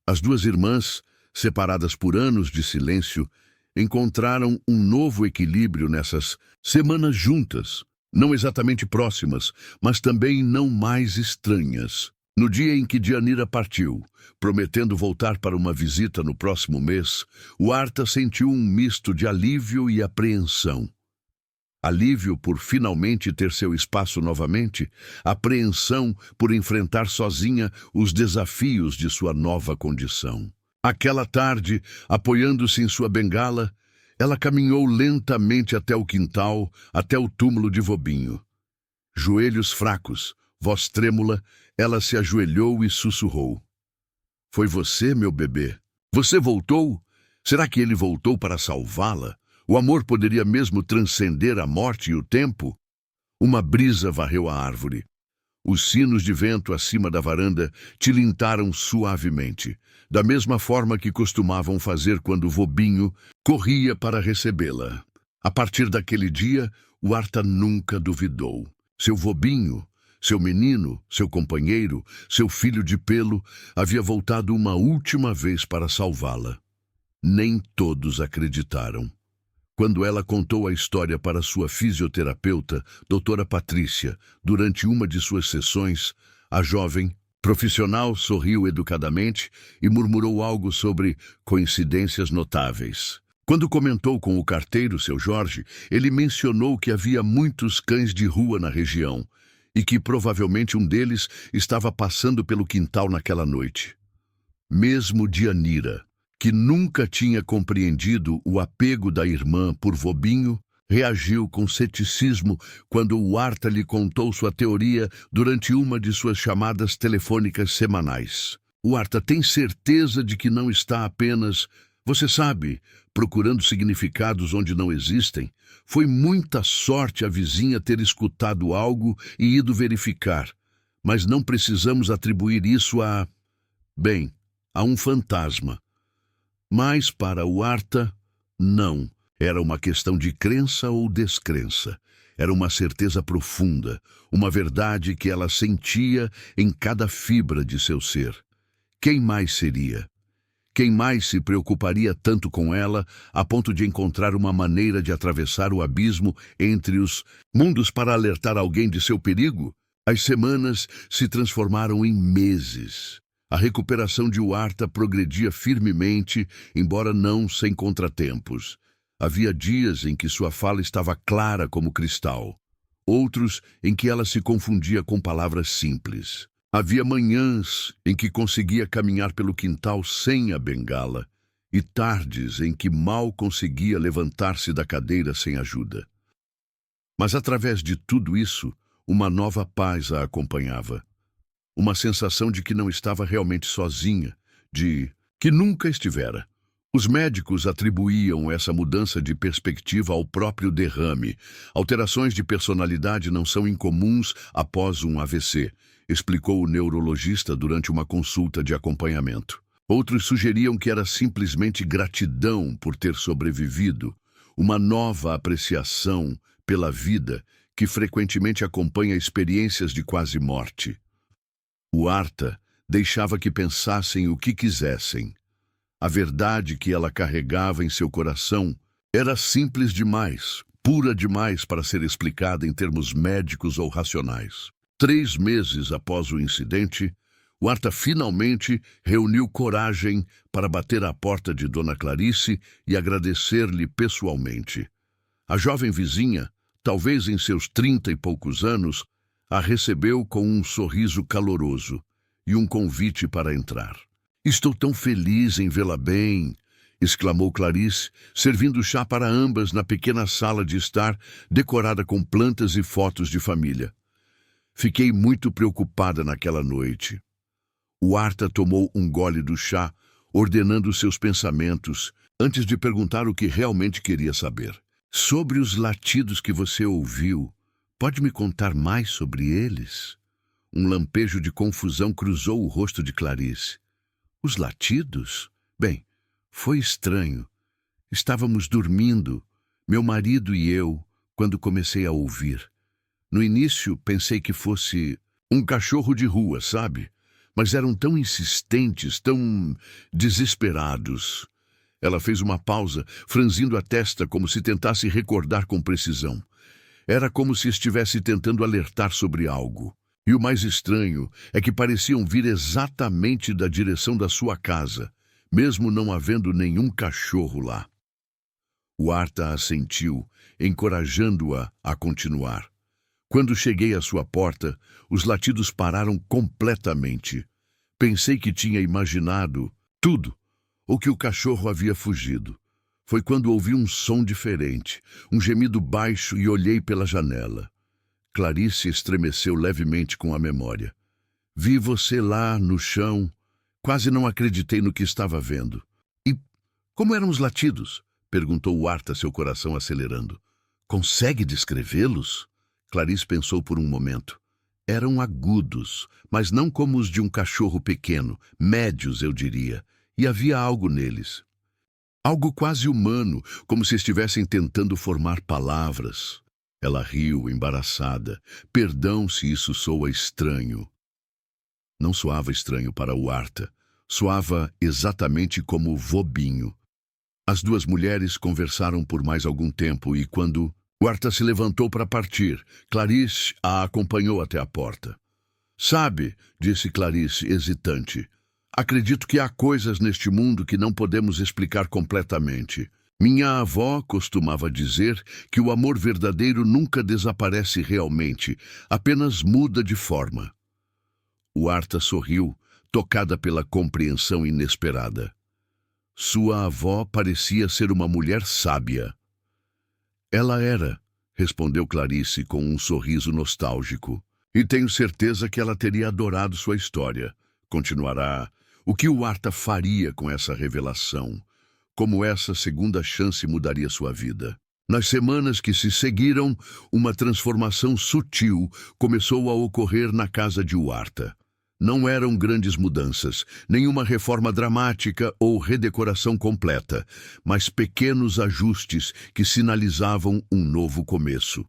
As 2 irmãs, separadas por anos de silêncio, encontraram um novo equilíbrio nessas semanas juntas, não exatamente próximas, mas também não mais estranhas. No dia em que Djanira partiu, prometendo voltar para uma visita no próximo mês, o Arta sentiu um misto de alívio e apreensão. Alívio por finalmente ter seu espaço novamente, apreensão por enfrentar sozinha os desafios de sua nova condição. Aquela tarde, apoiando-se em sua bengala, ela caminhou lentamente até o quintal, até o túmulo de Vobinho. Joelhos fracos, voz trêmula, ela se ajoelhou e sussurrou. Foi você, meu bebê? Você voltou? Será que ele voltou para salvá-la? O amor poderia mesmo transcender a morte e o tempo? Uma brisa varreu a árvore. Os sinos de vento acima da varanda tilintaram suavemente, da mesma forma que costumavam fazer quando Vobinho corria para recebê-la. A partir daquele dia, o Arta nunca duvidou. Seu Vobinho, seu menino, seu companheiro, seu filho de pelo, havia voltado uma última vez para salvá-la. Nem todos acreditaram. Quando ela contou a história para sua fisioterapeuta, doutora Patrícia, durante uma de suas sessões, a jovem profissional sorriu educadamente e murmurou algo sobre coincidências notáveis. Quando comentou com o carteiro, seu Jorge, ele mencionou que havia muitos cães de rua na região e que provavelmente um deles estava passando pelo quintal naquela noite. Mesmo Djanira, que nunca tinha compreendido o apego da irmã por Vobinho, reagiu com ceticismo quando o Arta lhe contou sua teoria durante uma de suas chamadas telefônicas semanais. O Arta tem certeza de que não está apenas, você sabe, procurando significados onde não existem? Foi muita sorte a vizinha ter escutado algo e ido verificar, mas não precisamos atribuir isso a um fantasma. Mas para o Arta, não. Era uma questão de crença ou descrença. Era uma certeza profunda, uma verdade que ela sentia em cada fibra de seu ser. Quem mais seria? Quem mais se preocuparia tanto com ela a ponto de encontrar uma maneira de atravessar o abismo entre os mundos para alertar alguém de seu perigo? As semanas se transformaram em meses. A recuperação de Arta progredia firmemente, embora não sem contratempos. Havia dias em que sua fala estava clara como cristal, outros em que ela se confundia com palavras simples. Havia manhãs em que conseguia caminhar pelo quintal sem a bengala e tardes em que mal conseguia levantar-se da cadeira sem ajuda. Mas através de tudo isso, uma nova paz a acompanhava. Uma sensação de que não estava realmente sozinha, de que nunca estivera. Os médicos atribuíam essa mudança de perspectiva ao próprio derrame. Alterações de personalidade não são incomuns após um AVC, explicou o neurologista durante uma consulta de acompanhamento. Outros sugeriam que era simplesmente gratidão por ter sobrevivido, uma nova apreciação pela vida que frequentemente acompanha experiências de quase morte. O Arta deixava que pensassem o que quisessem. A verdade que ela carregava em seu coração era simples demais, pura demais para ser explicada em termos médicos ou racionais. 3 meses após o incidente, o Arta finalmente reuniu coragem para bater à porta de Dona Clarice e agradecer-lhe pessoalmente. A jovem vizinha, talvez em seus 30 e poucos anos, a recebeu com um sorriso caloroso e um convite para entrar. Estou tão feliz em vê-la bem, exclamou Clarice, servindo chá para ambas na pequena sala de estar, decorada com plantas e fotos de família. Fiquei muito preocupada naquela noite. O Arta tomou um gole do chá, ordenando seus pensamentos, antes de perguntar o que realmente queria saber. Sobre os latidos que você ouviu, pode me contar mais sobre eles? Um lampejo de confusão cruzou o rosto de Clarice. Os latidos? Bem, foi estranho. Estávamos dormindo, meu marido e eu, quando comecei a ouvir. No início, pensei que fosse um cachorro de rua, sabe? Mas eram tão insistentes, tão desesperados. Ela fez uma pausa, franzindo a testa como se tentasse recordar com precisão. Era como se estivesse tentando alertar sobre algo. E o mais estranho é que pareciam vir exatamente da direção da sua casa, mesmo não havendo nenhum cachorro lá. O Arta assentiu, encorajando-a a continuar. Quando cheguei à sua porta, os latidos pararam completamente. Pensei que tinha imaginado tudo, ou que o cachorro havia fugido. Foi quando ouvi um som diferente, um gemido baixo e olhei pela janela. Clarice estremeceu levemente com a memória. Vi você lá no chão. Quase não acreditei no que estava vendo. E como eram os latidos? Perguntou o Arta, seu coração acelerando. Consegue descrevê-los? Clarice pensou por um momento. Eram agudos, mas não como os de um cachorro pequeno, médios, eu diria, e havia algo neles. Algo quase humano, como se estivessem tentando formar palavras. Ela riu, embaraçada. Perdão se isso soa estranho. Não soava estranho para o Arta. Soava exatamente como Vobinho. As duas mulheres conversaram por mais algum tempo e quando o Arta se levantou para partir, Clarice a acompanhou até a porta. Sabe, disse Clarice, hesitante, acredito que há coisas neste mundo que não podemos explicar completamente. Minha avó costumava dizer que o amor verdadeiro nunca desaparece realmente, apenas muda de forma. O Arta sorriu, tocada pela compreensão inesperada. Sua avó parecia ser uma mulher sábia. Ela era, respondeu Clarice com um sorriso nostálgico. E tenho certeza que ela teria adorado sua história. Continuará. O que o Arta faria com essa revelação? Como essa segunda chance mudaria sua vida? Nas semanas que se seguiram, uma transformação sutil começou a ocorrer na casa de Arta. Não eram grandes mudanças, nenhuma reforma dramática ou redecoração completa, mas pequenos ajustes que sinalizavam um novo começo.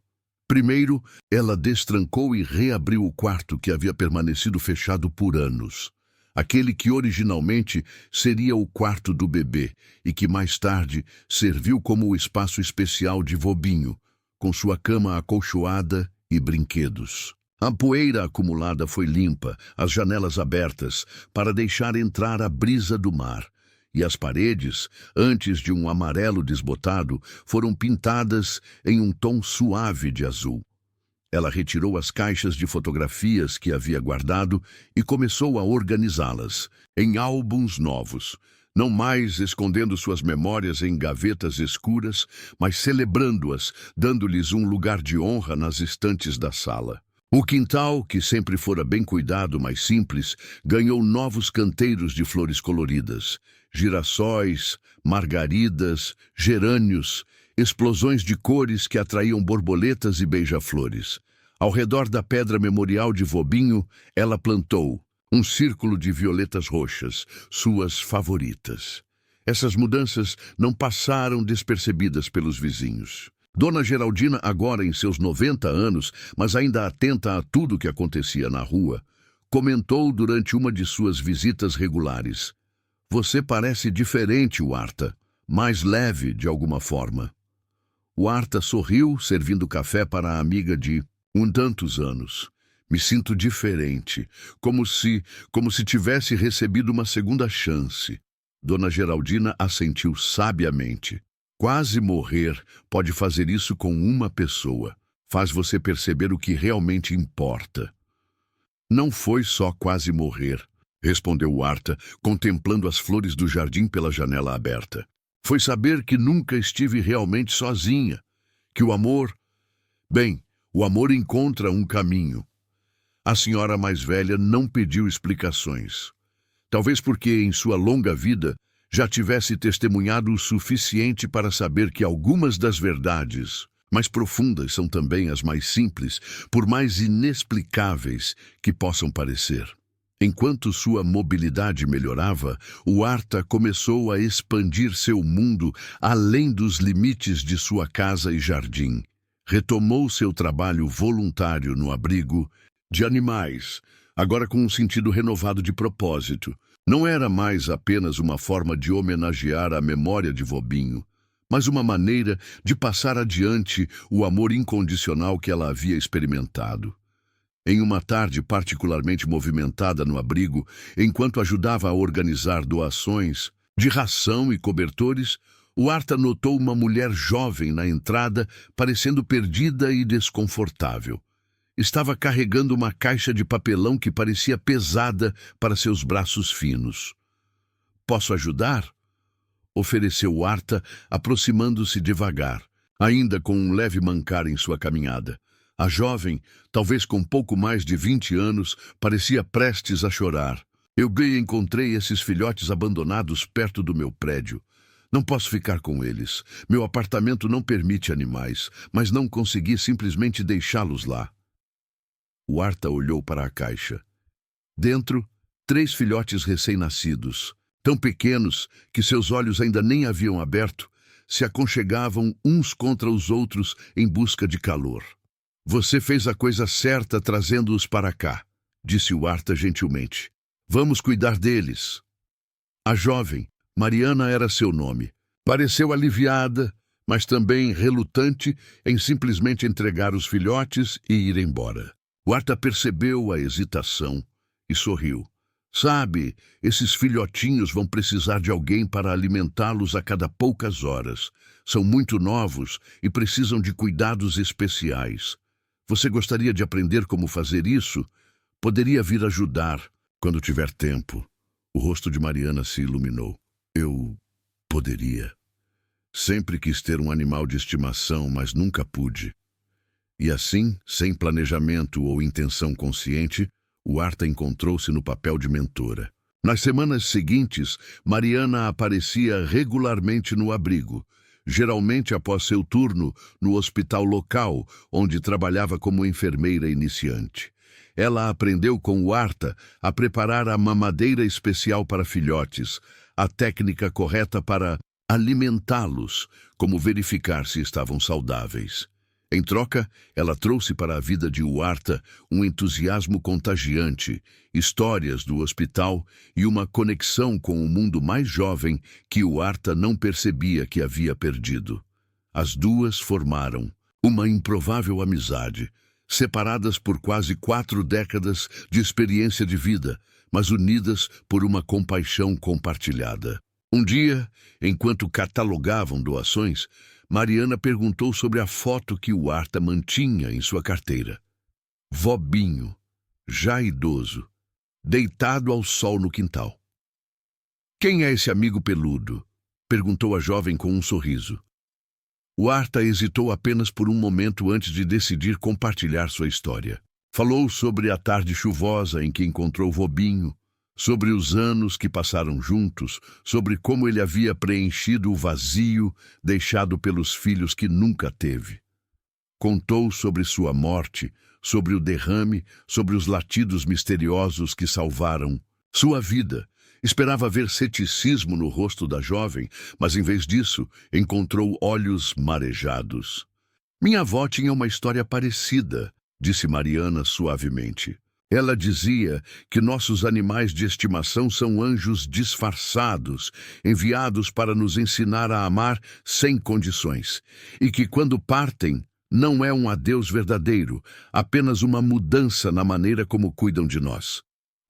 Primeiro, ela destrancou e reabriu o quarto que havia permanecido fechado por anos. Aquele que originalmente seria o quarto do bebê e que mais tarde serviu como o espaço especial de Vobinho, com sua cama acolchoada e brinquedos. A poeira acumulada foi limpa, as janelas abertas, para deixar entrar a brisa do mar, e as paredes, antes de um amarelo desbotado, foram pintadas em um tom suave de azul. Ela retirou as caixas de fotografias que havia guardado e começou a organizá-las em álbuns novos, não mais escondendo suas memórias em gavetas escuras, mas celebrando-as, dando-lhes um lugar de honra nas estantes da sala. O quintal, que sempre fora bem cuidado, mas simples, ganhou novos canteiros de flores coloridas, girassóis, margaridas, gerânios, explosões de cores que atraíam borboletas e beija-flores. Ao redor da pedra memorial de Vobinho, ela plantou um círculo de violetas roxas, suas favoritas. Essas mudanças não passaram despercebidas pelos vizinhos. Dona Geraldina, agora em seus 90 anos, mas ainda atenta a tudo o que acontecia na rua, comentou durante uma de suas visitas regulares. Você parece diferente, Arta, mais leve de alguma forma. Arta sorriu, servindo café para a amiga de tantos anos. Me sinto diferente, como se tivesse recebido uma segunda chance. Dona Geraldina assentiu sabiamente. Quase morrer pode fazer isso com uma pessoa. Faz você perceber o que realmente importa. Não foi só quase morrer, respondeu Arta, contemplando as flores do jardim pela janela aberta. Foi saber que nunca estive realmente sozinha, que o amor... Bem, o amor encontra um caminho. A senhora mais velha não pediu explicações. Talvez porque, em sua longa vida, já tivesse testemunhado o suficiente para saber que algumas das verdades mais profundas são também as mais simples, por mais inexplicáveis que possam parecer. Enquanto sua mobilidade melhorava, Arta começou a expandir seu mundo além dos limites de sua casa e jardim. Retomou seu trabalho voluntário no abrigo de animais, agora com um sentido renovado de propósito. Não era mais apenas uma forma de homenagear a memória de Vobinho, mas uma maneira de passar adiante o amor incondicional que ela havia experimentado. Em uma tarde particularmente movimentada no abrigo, enquanto ajudava a organizar doações de ração e cobertores, o Arta notou uma mulher jovem na entrada, parecendo perdida e desconfortável. Estava carregando uma caixa de papelão que parecia pesada para seus braços finos. "Posso ajudar?" ofereceu Arta, aproximando-se devagar, ainda com um leve mancar em sua caminhada. A jovem, talvez com pouco mais de 20 anos, parecia prestes a chorar. "Eu encontrei esses filhotes abandonados perto do meu prédio. Não posso ficar com eles. Meu apartamento não permite animais, mas não consegui simplesmente deixá-los lá." O Arta olhou para a caixa. Dentro, 3 filhotes recém-nascidos, tão pequenos que seus olhos ainda nem haviam aberto, se aconchegavam uns contra os outros em busca de calor. "Você fez a coisa certa trazendo-os para cá", disse o Arta gentilmente. "Vamos cuidar deles." A jovem, Mariana era seu nome, pareceu aliviada, mas também relutante em simplesmente entregar os filhotes e ir embora. O Arta percebeu a hesitação e sorriu. "Sabe, esses filhotinhos vão precisar de alguém para alimentá-los a cada poucas horas. São muito novos e precisam de cuidados especiais. Você gostaria de aprender como fazer isso? Poderia vir ajudar quando tiver tempo." O rosto de Mariana se iluminou. "Eu poderia. Sempre quis ter um animal de estimação, mas nunca pude." E assim, sem planejamento ou intenção consciente, o Arta encontrou-se no papel de mentora. Nas semanas seguintes, Mariana aparecia regularmente no abrigo, geralmente após seu turno no hospital local, onde trabalhava como enfermeira iniciante. Ela aprendeu com o Arta a preparar a mamadeira especial para filhotes, a técnica correta para alimentá-los, como verificar se estavam saudáveis. Em troca, ela trouxe para a vida de Arta um entusiasmo contagiante, histórias do hospital e uma conexão com o mundo mais jovem que Arta não percebia que havia perdido. As duas formaram uma improvável amizade, separadas por quase 4 décadas de experiência de vida, mas unidas por uma compaixão compartilhada. Um dia, enquanto catalogavam doações, Mariana perguntou sobre a foto que o Arta mantinha em sua carteira. Vobinho, já idoso, deitado ao sol no quintal. "Quem é esse amigo peludo?" perguntou a jovem com um sorriso. O Arta hesitou apenas por um momento antes de decidir compartilhar sua história. Falou sobre a tarde chuvosa em que encontrou Vobinho, sobre os anos que passaram juntos, sobre como ele havia preenchido o vazio deixado pelos filhos que nunca teve. Contou sobre sua morte, sobre o derrame, sobre os latidos misteriosos que salvaram sua vida. Esperava ver ceticismo no rosto da jovem, mas em vez disso, encontrou olhos marejados. "Minha avó tinha uma história parecida", disse Mariana suavemente. "Ela dizia que nossos animais de estimação são anjos disfarçados, enviados para nos ensinar a amar sem condições, e que quando partem, não é um adeus verdadeiro, apenas uma mudança na maneira como cuidam de nós."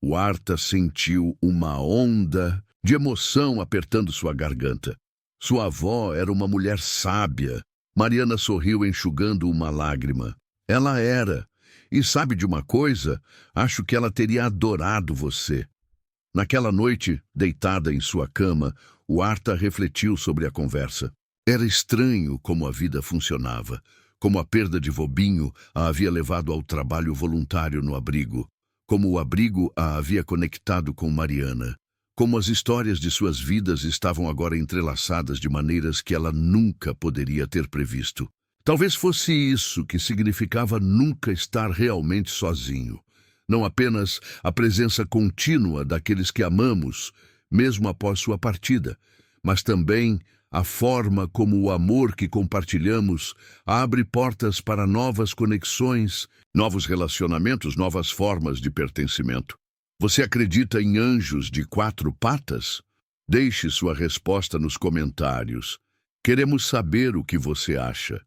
O Arta sentiu uma onda de emoção apertando sua garganta. Sua avó era uma mulher sábia. Mariana sorriu enxugando uma lágrima. "Ela era. E sabe de uma coisa? Acho que ela teria adorado você." Naquela noite, deitada em sua cama, o Arta refletiu sobre a conversa. Era estranho como a vida funcionava, como a perda de Vobinho a havia levado ao trabalho voluntário no abrigo, como o abrigo a havia conectado com Mariana, como as histórias de suas vidas estavam agora entrelaçadas de maneiras que ela nunca poderia ter previsto. Talvez fosse isso que significava nunca estar realmente sozinho. Não apenas a presença contínua daqueles que amamos, mesmo após sua partida, mas também a forma como o amor que compartilhamos abre portas para novas conexões, novos relacionamentos, novas formas de pertencimento. Você acredita em anjos de 4 patas? Deixe sua resposta nos comentários. Queremos saber o que você acha.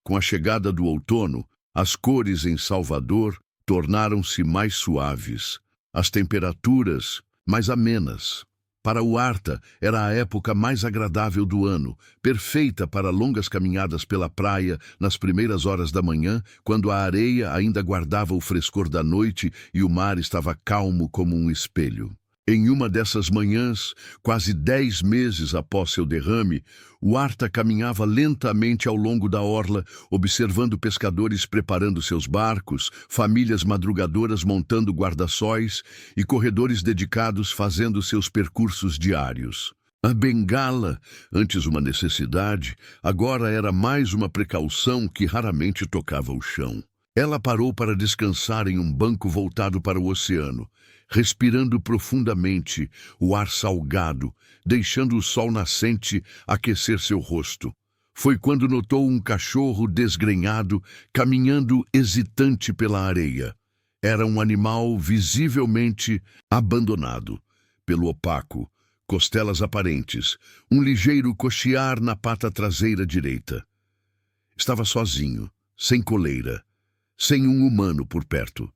Com a chegada do outono, as cores em Salvador tornaram-se mais suaves, as temperaturas mais amenas. Para o Arta, era a época mais agradável do ano, perfeita para longas caminhadas pela praia nas primeiras horas da manhã, quando a areia ainda guardava o frescor da noite e o mar estava calmo como um espelho. Em uma dessas manhãs, quase 10 meses após seu derrame, o Arta caminhava lentamente ao longo da orla, observando pescadores preparando seus barcos, famílias madrugadoras montando guarda-sóis e corredores dedicados fazendo seus percursos diários. A bengala, antes uma necessidade, agora era mais uma precaução que raramente tocava o chão. Ela parou para descansar em um banco voltado para o oceano, respirando profundamente o ar salgado, deixando o sol nascente aquecer seu rosto. Foi quando notou um cachorro desgrenhado caminhando hesitante pela areia. Era um animal visivelmente abandonado. Pelo opaco, costelas aparentes, um ligeiro coxear na pata traseira direita. Estava sozinho, sem coleira, sem um humano por perto.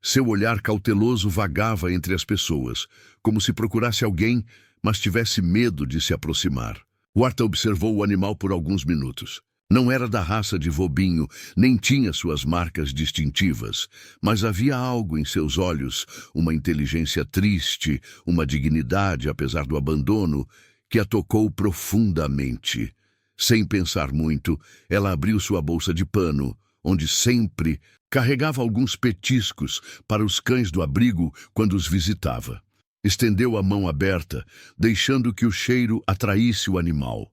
Seu olhar cauteloso vagava entre as pessoas, como se procurasse alguém, mas tivesse medo de se aproximar. O Arta observou o animal por alguns minutos. Não era da raça de Vobinho, nem tinha suas marcas distintivas, mas havia algo em seus olhos, uma inteligência triste, uma dignidade, apesar do abandono, que a tocou profundamente. Sem pensar muito, ela abriu sua bolsa de pano, onde sempre carregava alguns petiscos para os cães do abrigo quando os visitava. Estendeu a mão aberta, deixando que o cheiro atraísse o animal.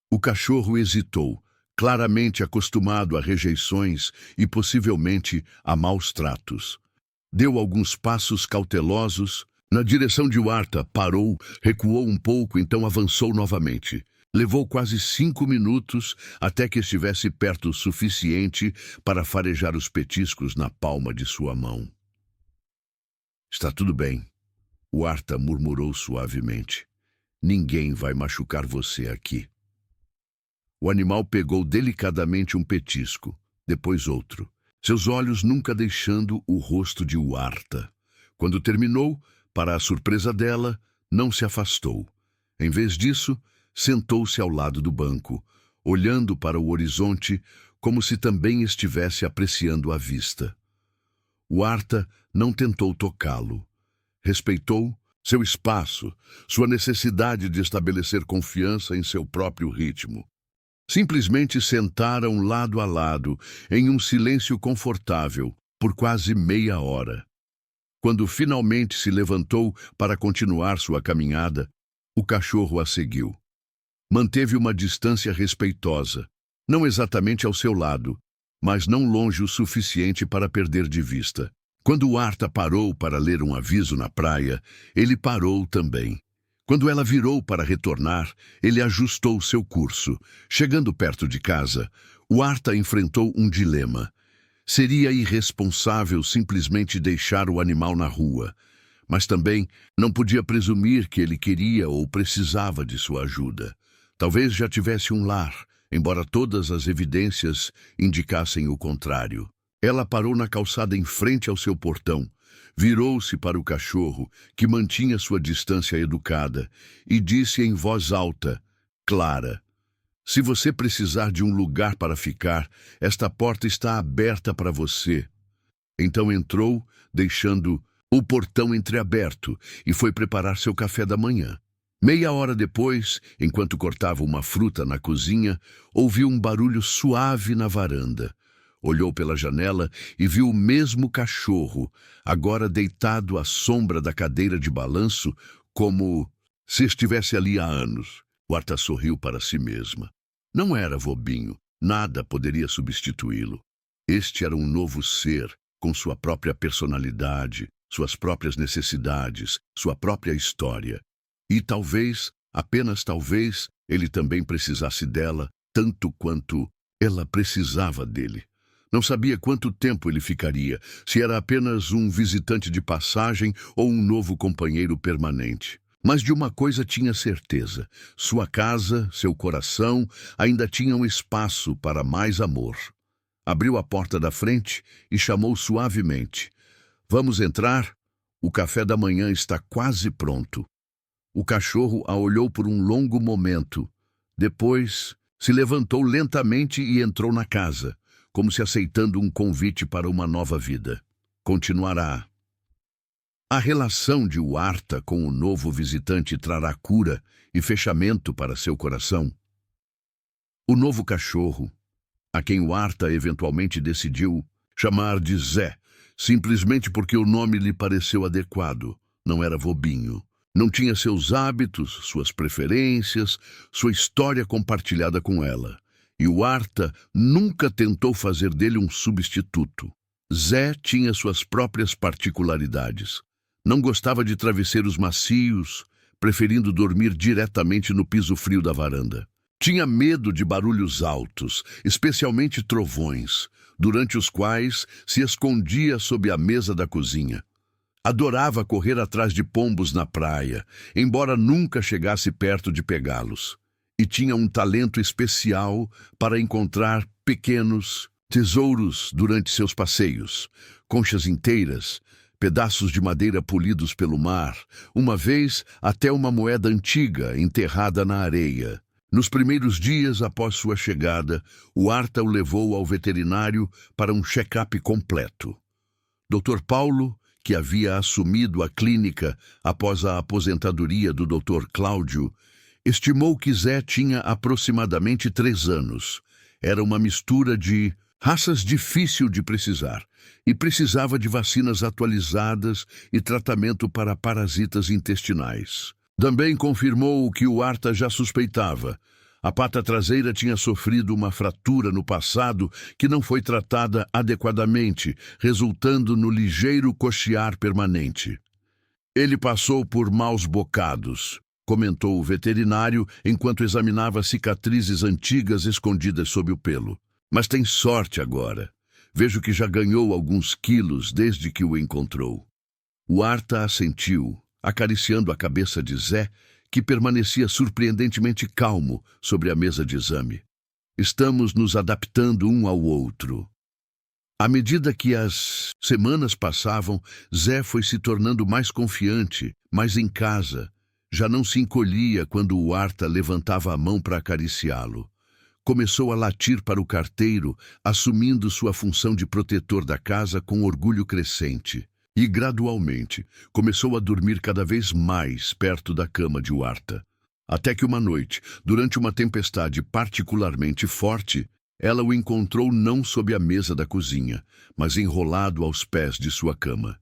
O cachorro hesitou, claramente acostumado a rejeições e possivelmente a maus tratos. Deu alguns passos cautelosos. Na direção de Arta, parou, recuou um pouco, então avançou novamente. Levou quase 5 minutos até que estivesse perto o suficiente para farejar os petiscos na palma de sua mão. Está tudo bem, o Arta murmurou suavemente. Ninguém vai machucar você aqui. O animal pegou delicadamente um petisco, depois outro, seus olhos nunca deixando o rosto de Arta. Quando terminou, para a surpresa dela, não se afastou. Em vez disso, sentou-se ao lado do banco, olhando para o horizonte como se também estivesse apreciando a vista. O Arta não tentou tocá-lo. Respeitou seu espaço, sua necessidade de estabelecer confiança em seu próprio ritmo. Simplesmente sentaram lado a lado, em um silêncio confortável, por quase meia hora. Quando finalmente se levantou para continuar sua caminhada, o cachorro a seguiu. Manteve uma distância respeitosa, não exatamente ao seu lado, mas não longe o suficiente para perder de vista. Quando Arta parou para ler um aviso na praia, ele parou também. Quando ela virou para retornar, ele ajustou seu curso. Chegando perto de casa, o Arta enfrentou um dilema. Seria irresponsável simplesmente deixar o animal na rua, mas também não podia presumir que ele queria ou precisava de sua ajuda. Talvez já tivesse um lar, embora todas as evidências indicassem o contrário. Ela parou na calçada em frente ao seu portão, virou-se para o cachorro, que mantinha sua distância educada, e disse em voz alta, clara: "Se você precisar de um lugar para ficar, esta porta está aberta para você." Então entrou, deixando o portão entreaberto, e foi preparar seu café da manhã. Meia hora depois, enquanto cortava uma fruta na cozinha, ouviu um barulho suave na varanda. Olhou pela janela e viu o mesmo cachorro, agora deitado à sombra da cadeira de balanço, como se estivesse ali há anos. Arta sorriu para si mesma. Não era Vobinho, nada poderia substituí-lo. Este era um novo ser, com sua própria personalidade, suas próprias necessidades, sua própria história. E talvez, apenas talvez, ele também precisasse dela, tanto quanto ela precisava dele. Não sabia quanto tempo ele ficaria, se era apenas um visitante de passagem ou um novo companheiro permanente. Mas de uma coisa tinha certeza: sua casa, seu coração, ainda tinham espaço para mais amor. Abriu a porta da frente e chamou suavemente: "Vamos entrar? O café da manhã está quase pronto." O cachorro a olhou por um longo momento. Depois, se levantou lentamente e entrou na casa, como se aceitando um convite para uma nova vida. Continuará. A relação de Huarta com o novo visitante trará cura e fechamento para seu coração. O novo cachorro, a quem Huarta eventualmente decidiu chamar de Zé, simplesmente porque o nome lhe pareceu adequado, não era bobinho. Não tinha seus hábitos, suas preferências, sua história compartilhada com ela. E Huarta nunca tentou fazer dele um substituto. Zé tinha suas próprias particularidades. Não gostava de travesseiros macios, preferindo dormir diretamente no piso frio da varanda. Tinha medo de barulhos altos, especialmente trovões, durante os quais se escondia sob a mesa da cozinha. Adorava correr atrás de pombos na praia, embora nunca chegasse perto de pegá-los. E tinha um talento especial para encontrar pequenos tesouros durante seus passeios, conchas inteiras, pedaços de madeira polidos pelo mar, uma vez até uma moeda antiga enterrada na areia. Nos primeiros dias após sua chegada, Huarta o levou ao veterinário para um check-up completo. Dr. Paulo, que havia assumido a clínica após a aposentadoria do Dr. Cláudio, estimou que Zé tinha aproximadamente 3 anos. Era uma mistura de raças difícil de precisar e precisava de vacinas atualizadas e tratamento para parasitas intestinais. Também confirmou o que Huarta já suspeitava. A pata traseira tinha sofrido uma fratura no passado que não foi tratada adequadamente, resultando no ligeiro coxear permanente. Ele passou por maus bocados, comentou o veterinário enquanto examinava cicatrizes antigas escondidas sob o pelo. Mas tem sorte agora. Vejo que já ganhou alguns quilos desde que o encontrou. Huarta assentiu, acariciando a cabeça de Zé, que permanecia surpreendentemente calmo sobre a mesa de exame. Estamos nos adaptando um ao outro. À medida que as semanas passavam, Zé foi se tornando mais confiante, mais em casa. Já não se encolhia quando Huarta levantava a mão para acariciá-lo. Começou a latir para o carteiro, assumindo sua função de protetor da casa com orgulho crescente. E, gradualmente, começou a dormir cada vez mais perto da cama de Huarta. Até que uma noite, durante uma tempestade particularmente forte, ela o encontrou não sob a mesa da cozinha, mas enrolado aos pés de sua cama.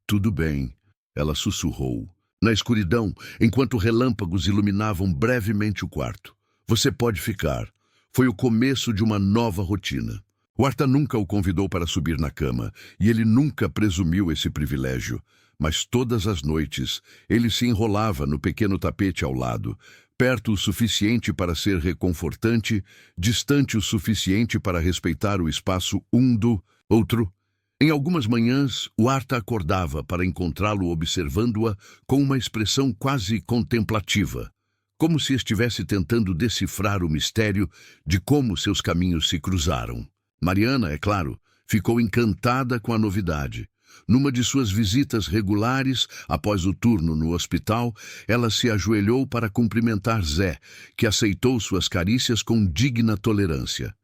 "Tudo bem", ela sussurrou, na escuridão, enquanto relâmpagos iluminavam brevemente o quarto. "Você pode ficar." Foi o começo de uma nova rotina. Huarta nunca o convidou para subir na cama, e ele nunca presumiu esse privilégio. Mas todas as noites, ele se enrolava no pequeno tapete ao lado, perto o suficiente para ser reconfortante, distante o suficiente para respeitar o espaço um do outro. Em algumas manhãs, Huarta acordava para encontrá-lo observando-a com uma expressão quase contemplativa, como se estivesse tentando decifrar o mistério de como seus caminhos se cruzaram. Mariana, é claro, ficou encantada com a novidade. Numa de suas visitas regulares, após o turno no hospital, ela se ajoelhou para cumprimentar Zé, que aceitou suas carícias com digna tolerância.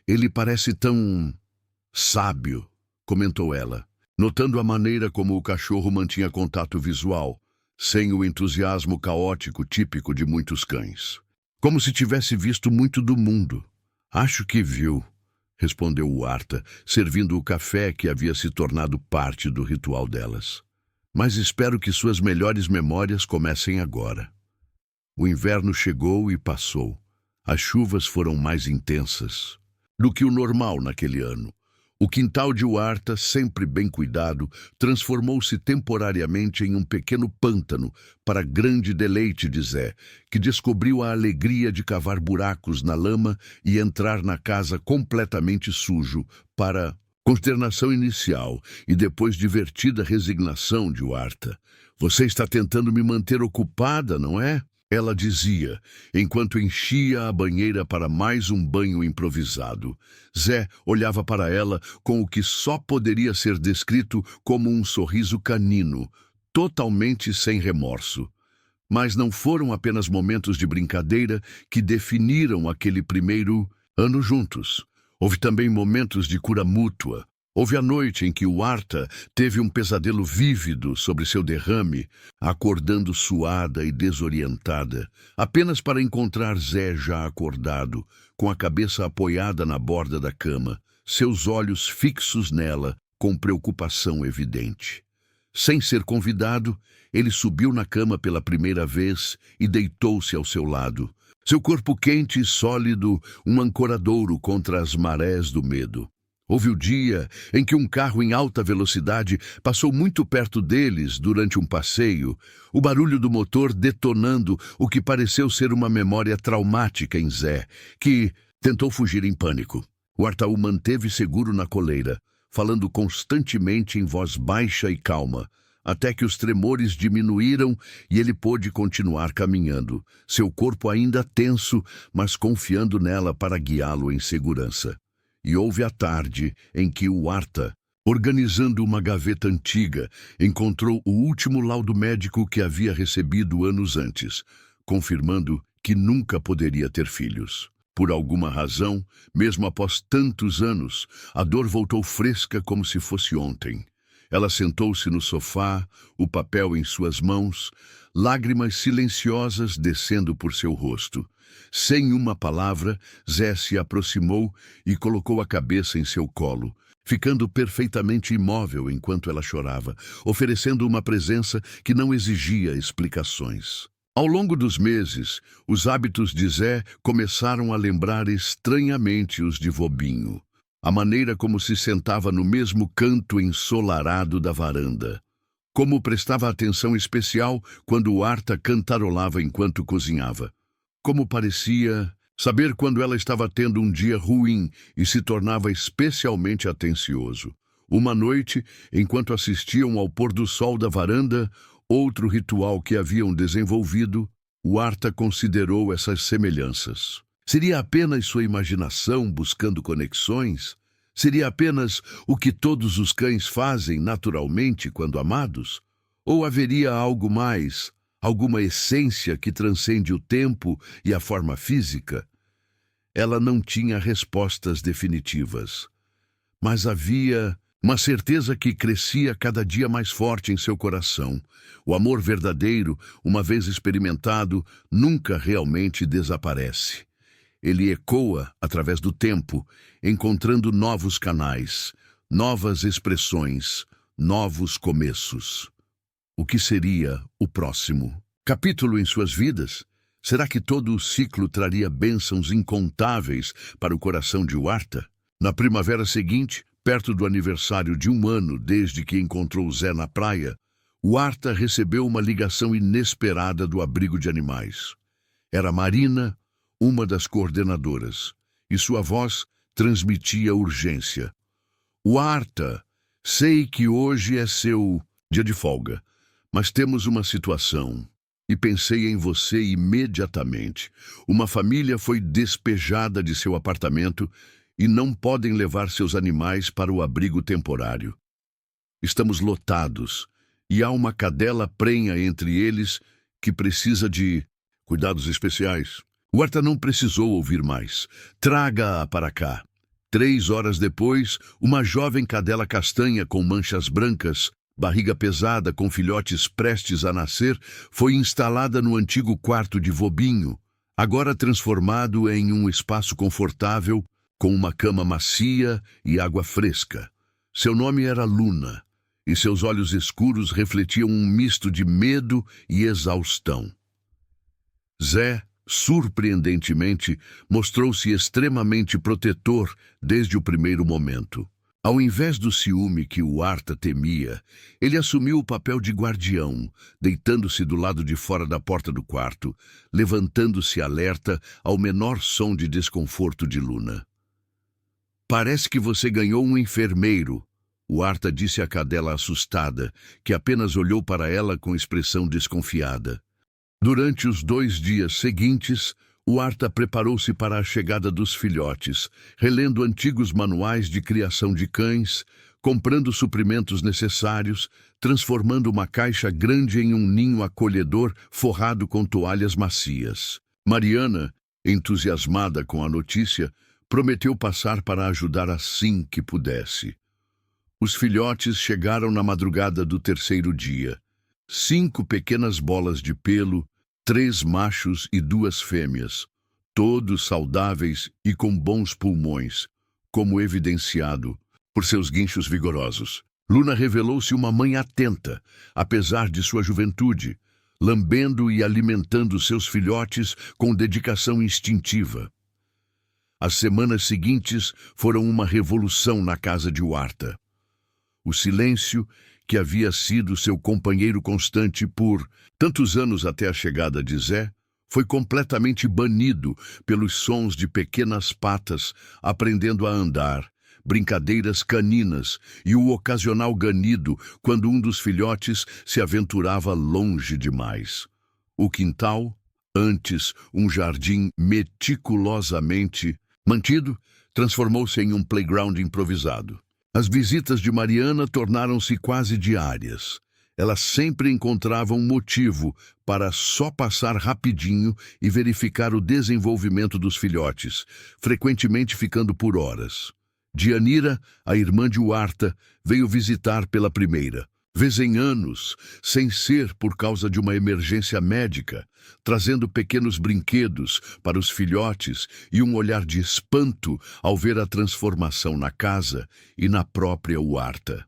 "Ele parece tão sábio", comentou ela, notando a maneira como o cachorro mantinha contato visual, sem o entusiasmo caótico típico de muitos cães. "Como se tivesse visto muito do mundo." "Acho que viu", respondeu Huarta, servindo o café que havia se tornado parte do ritual delas. "Mas espero que suas melhores memórias comecem agora." O inverno chegou e passou. As chuvas foram mais intensas do que o normal naquele ano. O quintal de Huarta, sempre bem cuidado, transformou-se temporariamente em um pequeno pântano para grande deleite de Zé, que descobriu a alegria de cavar buracos na lama e entrar na casa completamente sujo, para consternação inicial e depois divertida resignação de Huarta. "Você está tentando me manter ocupada, não é?" ela dizia, enquanto enchia a banheira para mais um banho improvisado. Zé olhava para ela com o que só poderia ser descrito como um sorriso canino, totalmente sem remorso. Mas não foram apenas momentos de brincadeira que definiram aquele primeiro ano juntos. Houve também momentos de cura mútua. Houve a noite em que Huarta teve um pesadelo vívido sobre seu derrame, acordando suada e desorientada, apenas para encontrar Zé já acordado, com a cabeça apoiada na borda da cama, seus olhos fixos nela, com preocupação evidente. Sem ser convidado, ele subiu na cama pela primeira vez e deitou-se ao seu lado. Seu corpo quente e sólido, um ancoradouro contra as marés do medo. Houve o dia em que um carro em alta velocidade passou muito perto deles durante um passeio, o barulho do motor detonando o que pareceu ser uma memória traumática em Zé, que tentou fugir em pânico. Huarta o manteve seguro na coleira, falando constantemente em voz baixa e calma, até que os tremores diminuíram e ele pôde continuar caminhando, seu corpo ainda tenso, mas confiando nela para guiá-lo em segurança. E houve a tarde em que Huarta, organizando uma gaveta antiga, encontrou o último laudo médico que havia recebido anos antes, confirmando que nunca poderia ter filhos. Por alguma razão, mesmo após tantos anos, a dor voltou fresca como se fosse ontem. Ela sentou-se no sofá, o papel em suas mãos, lágrimas silenciosas descendo por seu rosto. Sem uma palavra, Zé se aproximou e colocou a cabeça em seu colo, ficando perfeitamente imóvel enquanto ela chorava, oferecendo uma presença que não exigia explicações. Ao longo dos meses, os hábitos de Zé começaram a lembrar estranhamente os de Vobinho. A maneira como se sentava no mesmo canto ensolarado da varanda. Como prestava atenção especial quando Huarta cantarolava enquanto cozinhava. Como parecia saber quando ela estava tendo um dia ruim e se tornava especialmente atencioso. Uma noite, enquanto assistiam ao pôr do sol da varanda, outro ritual que haviam desenvolvido, Huarta considerou essas semelhanças. Seria apenas sua imaginação buscando conexões? Seria apenas o que todos os cães fazem naturalmente quando amados? Ou haveria algo mais, alguma essência que transcende o tempo e a forma física? Ela não tinha respostas definitivas, mas havia uma certeza que crescia cada dia mais forte em seu coração. O amor verdadeiro, uma vez experimentado, nunca realmente desaparece. Ele ecoa através do tempo, encontrando novos canais, novas expressões, novos começos. O que seria o próximo capítulo em suas vidas? Será que todo o ciclo traria bênçãos incontáveis para o coração de Huarta? Na primavera seguinte, perto do aniversário de 1 ano desde que encontrou Zé na praia, Huarta recebeu uma ligação inesperada do abrigo de animais. Era Marina, uma das coordenadoras, e sua voz transmitia urgência. "Huarta, sei que hoje é seu dia de folga, mas temos uma situação. E pensei em você imediatamente. Uma família foi despejada de seu apartamento e não podem levar seus animais para o abrigo temporário. Estamos lotados e há uma cadela prenha entre eles que precisa de cuidados especiais." Huarta não precisou ouvir mais. "Traga-a para cá." 3 horas depois, uma jovem cadela castanha com manchas brancas, barriga pesada com filhotes prestes a nascer, foi instalada no antigo quarto de Vobinho, agora transformado em um espaço confortável, com uma cama macia e água fresca. Seu nome era Luna, e seus olhos escuros refletiam um misto de medo e exaustão. Zé, surpreendentemente, mostrou-se extremamente protetor desde o primeiro momento. Ao invés do ciúme que o Arta temia, ele assumiu o papel de guardião, deitando-se do lado de fora da porta do quarto, levantando-se alerta ao menor som de desconforto de Luna. "Parece que você ganhou um enfermeiro", o Arta disse à cadela assustada, que apenas olhou para ela com expressão desconfiada. Durante os 2 dias seguintes, o Arta preparou-se para a chegada dos filhotes, relendo antigos manuais de criação de cães, comprando suprimentos necessários, transformando uma caixa grande em um ninho acolhedor forrado com toalhas macias. Mariana, entusiasmada com a notícia, prometeu passar para ajudar assim que pudesse. Os filhotes chegaram na madrugada do 3º dia. 5 pequenas bolas de pelo, 3 machos e 2 fêmeas, todos saudáveis e com bons pulmões, como evidenciado por seus guinchos vigorosos. Luna revelou-se uma mãe atenta, apesar de sua juventude, lambendo e alimentando seus filhotes com dedicação instintiva. As semanas seguintes foram uma revolução na casa de Huarta. O silêncio, que havia sido seu companheiro constante por tantos anos até a chegada de Zé, foi completamente banido pelos sons de pequenas patas aprendendo a andar, brincadeiras caninas e o ocasional ganido quando um dos filhotes se aventurava longe demais. O quintal, antes um jardim meticulosamente mantido, transformou-se em um playground improvisado. As visitas de Mariana tornaram-se quase diárias. Ela sempre encontrava um motivo para só passar rapidinho e verificar o desenvolvimento dos filhotes, frequentemente ficando por horas. Dianira, a irmã de Huarta, veio visitar pela primeira vez em anos, sem ser por causa de uma emergência médica, trazendo pequenos brinquedos para os filhotes e um olhar de espanto ao ver a transformação na casa e na própria Huarta.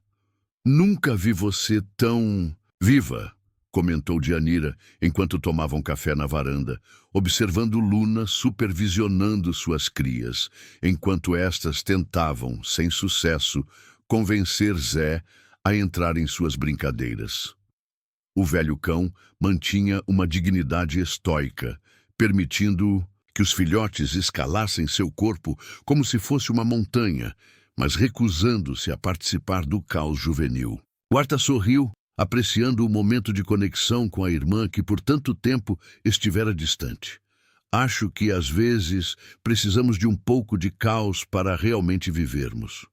"Nunca vi você tão viva", comentou Dianira enquanto tomavam café na varanda, observando Luna supervisionando suas crias, enquanto estas tentavam, sem sucesso, convencer Zé a entrar em suas brincadeiras. O velho cão mantinha uma dignidade estoica, permitindo que os filhotes escalassem seu corpo como se fosse uma montanha, mas recusando-se a participar do caos juvenil. Huarta sorriu, apreciando o momento de conexão com a irmã que por tanto tempo estivera distante. "Acho que, às vezes, precisamos de um pouco de caos para realmente vivermos."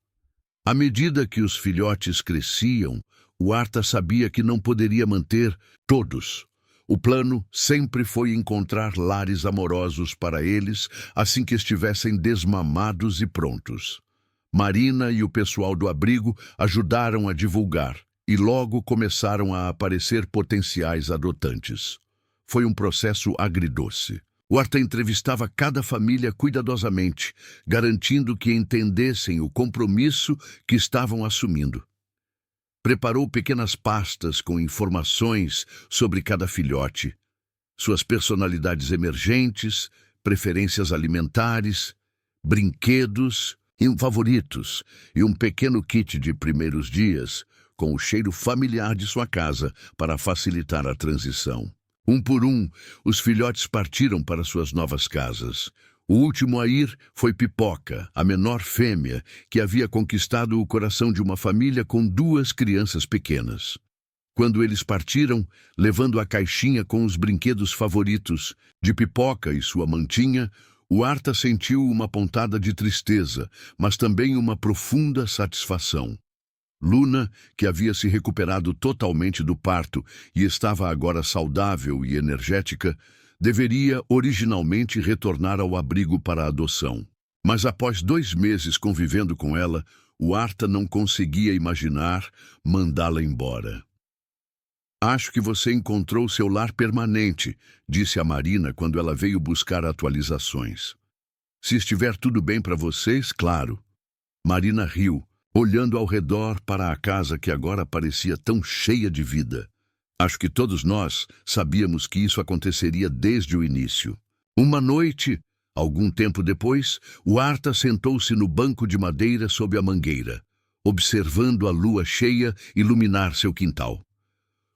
À medida que os filhotes cresciam, Huarta sabia que não poderia manter todos. O plano sempre foi encontrar lares amorosos para eles assim que estivessem desmamados e prontos. Marina e o pessoal do abrigo ajudaram a divulgar, e logo começaram a aparecer potenciais adotantes. Foi um processo agridoce. Huarta entrevistava cada família cuidadosamente, garantindo que entendessem o compromisso que estavam assumindo. Preparou pequenas pastas com informações sobre cada filhote, suas personalidades emergentes, preferências alimentares, brinquedos e favoritos, e um pequeno kit de primeiros dias com o cheiro familiar de sua casa para facilitar a transição. Um por um, os filhotes partiram para suas novas casas. O último a ir foi Pipoca, a menor fêmea, que havia conquistado o coração de uma família com 2 crianças pequenas. Quando eles partiram, levando a caixinha com os brinquedos favoritos de Pipoca e sua mantinha, Huarta sentiu uma pontada de tristeza, mas também uma profunda satisfação. Luna, que havia se recuperado totalmente do parto e estava agora saudável e energética, deveria originalmente retornar ao abrigo para a adoção. Mas após 2 meses convivendo com ela, Huarta não conseguia imaginar mandá-la embora. "Acho que você encontrou seu lar permanente", disse a Marina quando ela veio buscar atualizações. "Se estiver tudo bem para vocês, claro." Marina riu, olhando ao redor para a casa que agora parecia tão cheia de vida. "Acho que todos nós sabíamos que isso aconteceria desde o início." Uma noite, algum tempo depois, Huarta sentou-se no banco de madeira sob a mangueira. observando a lua cheia iluminar seu quintal.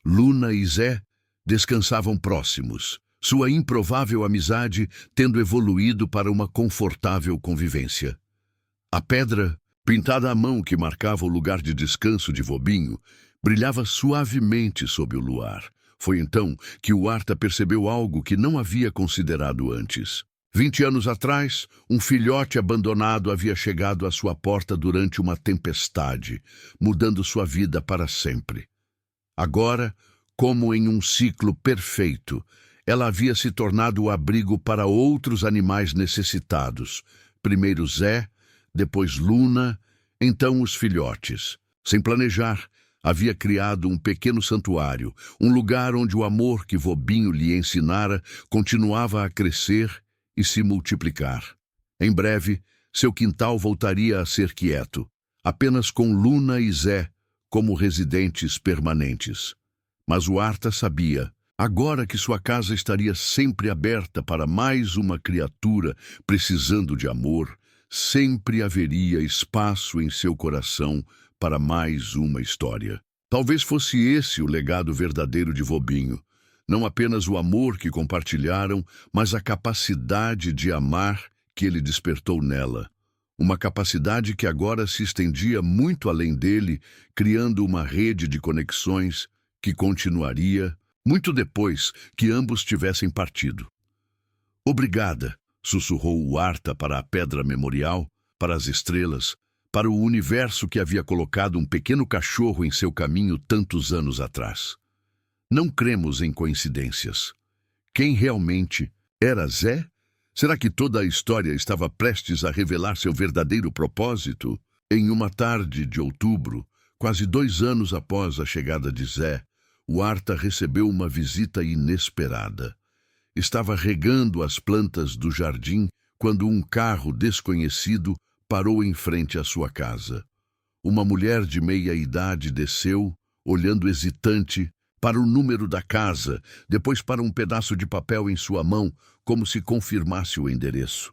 Luna e Zé descansavam próximos, sua improvável amizade tendo evoluído para uma confortável convivência. A pedra, pintada à mão que marcava o lugar de descanso de Vobinho, brilhava suavemente sob o luar. Foi então que o Arta percebeu algo que não havia considerado antes. 20 anos atrás, um filhote abandonado havia chegado à sua porta durante uma tempestade, mudando sua vida para sempre. Agora, como em um ciclo perfeito, ela havia se tornado o abrigo para outros animais necessitados. Primeiro Zé, depois Luna, então os filhotes. Sem planejar, havia criado um pequeno santuário, um lugar onde o amor que Vobinho lhe ensinara continuava a crescer e se multiplicar. Em breve, seu quintal voltaria a ser quieto, apenas com Luna e Zé como residentes permanentes. Mas o Arta sabia, agora que sua casa estaria sempre aberta para mais uma criatura precisando de amor, sempre haveria espaço em seu coração para mais uma história. Talvez fosse esse o legado verdadeiro de Vobinho. Não apenas o amor que compartilharam, mas a capacidade de amar que ele despertou nela. Uma capacidade que agora se estendia muito além dele, criando uma rede de conexões que continuaria muito depois que ambos tivessem partido. Obrigada, sussurrou o Arta para a pedra memorial, para as estrelas, para o universo que havia colocado um pequeno cachorro em seu caminho tantos anos atrás. Não cremos em coincidências. Quem realmente era Zé? Será que toda a história estava prestes a revelar seu verdadeiro propósito? Em uma tarde de outubro, quase 2 anos após a chegada de Zé, o Arta recebeu uma visita inesperada. Estava regando as plantas do jardim quando um carro desconhecido parou em frente à sua casa. Uma mulher de meia idade desceu, olhando hesitante, para o número da casa, depois para um pedaço de papel em sua mão, como se confirmasse o endereço.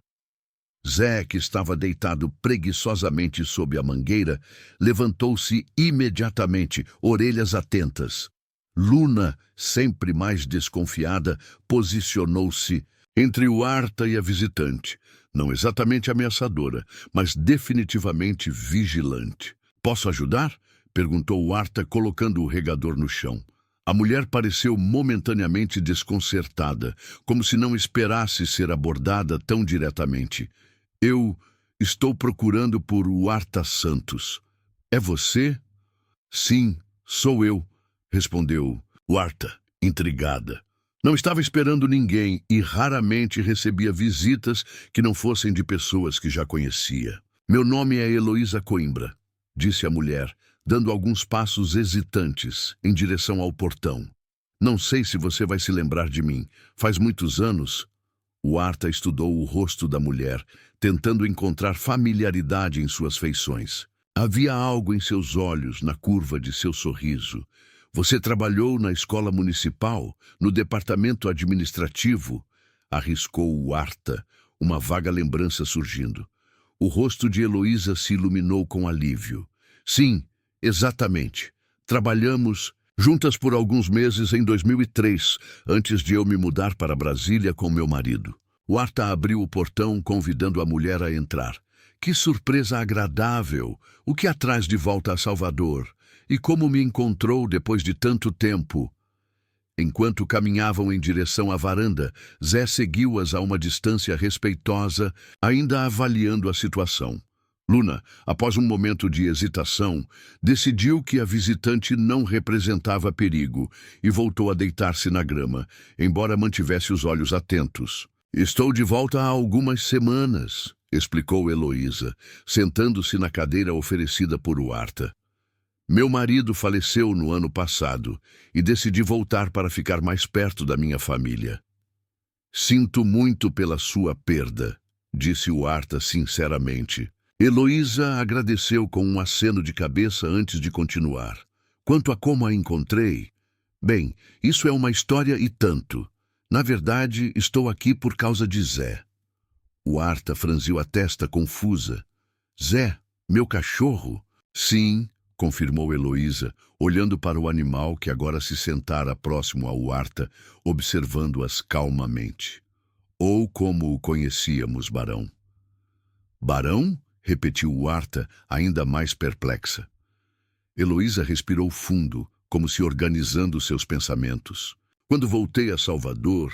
Zé, que estava deitado preguiçosamente sob a mangueira, levantou-se imediatamente, orelhas atentas. Luna, sempre mais desconfiada, posicionou-se entre o Arta e a visitante, não exatamente ameaçadora, mas definitivamente vigilante. "Posso ajudar?" perguntou o Arta, colocando o regador no chão. A mulher pareceu momentaneamente desconcertada, como se não esperasse ser abordada tão diretamente. "Eu estou procurando por Arta Santos. É você?" "Sim, sou eu", respondeu Arta, intrigada. Não estava esperando ninguém e raramente recebia visitas que não fossem de pessoas que já conhecia. "Meu nome é Heloísa Coimbra", disse a mulher, dando alguns passos hesitantes em direção ao portão. "Não sei se você vai se lembrar de mim. Faz muitos anos." O Arta estudou o rosto da mulher, tentando encontrar familiaridade em suas feições. Havia algo em seus olhos, na curva de seu sorriso. "Você trabalhou na escola municipal, no departamento administrativo?" arriscou o Arta, uma vaga lembrança surgindo. O rosto de Heloísa se iluminou com alívio. "Sim, exatamente. Trabalhamos juntas por alguns meses em 2003, antes de eu me mudar para Brasília com meu marido." O Arta abriu o portão, convidando a mulher a entrar. "Que surpresa agradável! O que a traz de volta a Salvador? E como me encontrou depois de tanto tempo?" Enquanto caminhavam em direção à varanda, Zé seguiu-as a uma distância respeitosa, ainda avaliando a situação. Luna, após um momento de hesitação, decidiu que a visitante não representava perigo e voltou a deitar-se na grama, embora mantivesse os olhos atentos. "Estou de volta há algumas semanas", explicou Heloísa, sentando-se na cadeira oferecida por Arta. "Meu marido faleceu no ano passado e decidi voltar para ficar mais perto da minha família." "Sinto muito pela sua perda", disse Arta sinceramente. Heloísa agradeceu com um aceno de cabeça antes de continuar. "Quanto a como a encontrei, bem, isso é uma história e tanto. Na verdade, estou aqui por causa de Zé." Arta franziu a testa confusa. "Zé, meu cachorro?" Sim, confirmou Heloísa, olhando para o animal que agora se sentara próximo ao Huarta, observando-as calmamente. Ou como o conhecíamos, Barão. Barão? Repetiu Huarta, ainda mais perplexa. Heloísa respirou fundo, como se organizando seus pensamentos. Quando voltei a Salvador,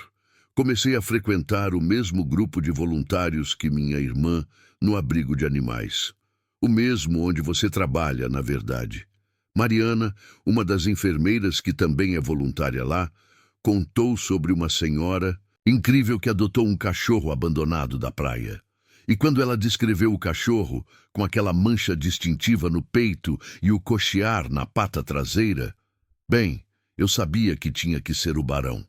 comecei a frequentar o mesmo grupo de voluntários que minha irmã no abrigo de animais. O mesmo onde você trabalha, na verdade. Mariana, uma das enfermeiras que também é voluntária lá, contou sobre uma senhora incrível que adotou um cachorro abandonado da praia. E quando ela descreveu o cachorro, com aquela mancha distintiva no peito e o coxear na pata traseira, bem, eu sabia que tinha que ser o Barão.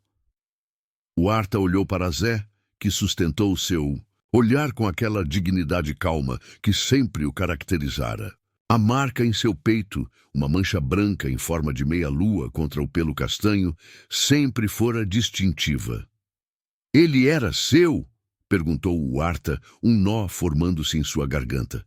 O Arta olhou para Zé, que sustentou o seu olhar com aquela dignidade calma que sempre o caracterizara. A marca em seu peito, uma mancha branca em forma de meia-lua contra o pelo castanho, sempre fora distintiva. Ele era seu? Perguntou o Arta, um nó formando-se em sua garganta.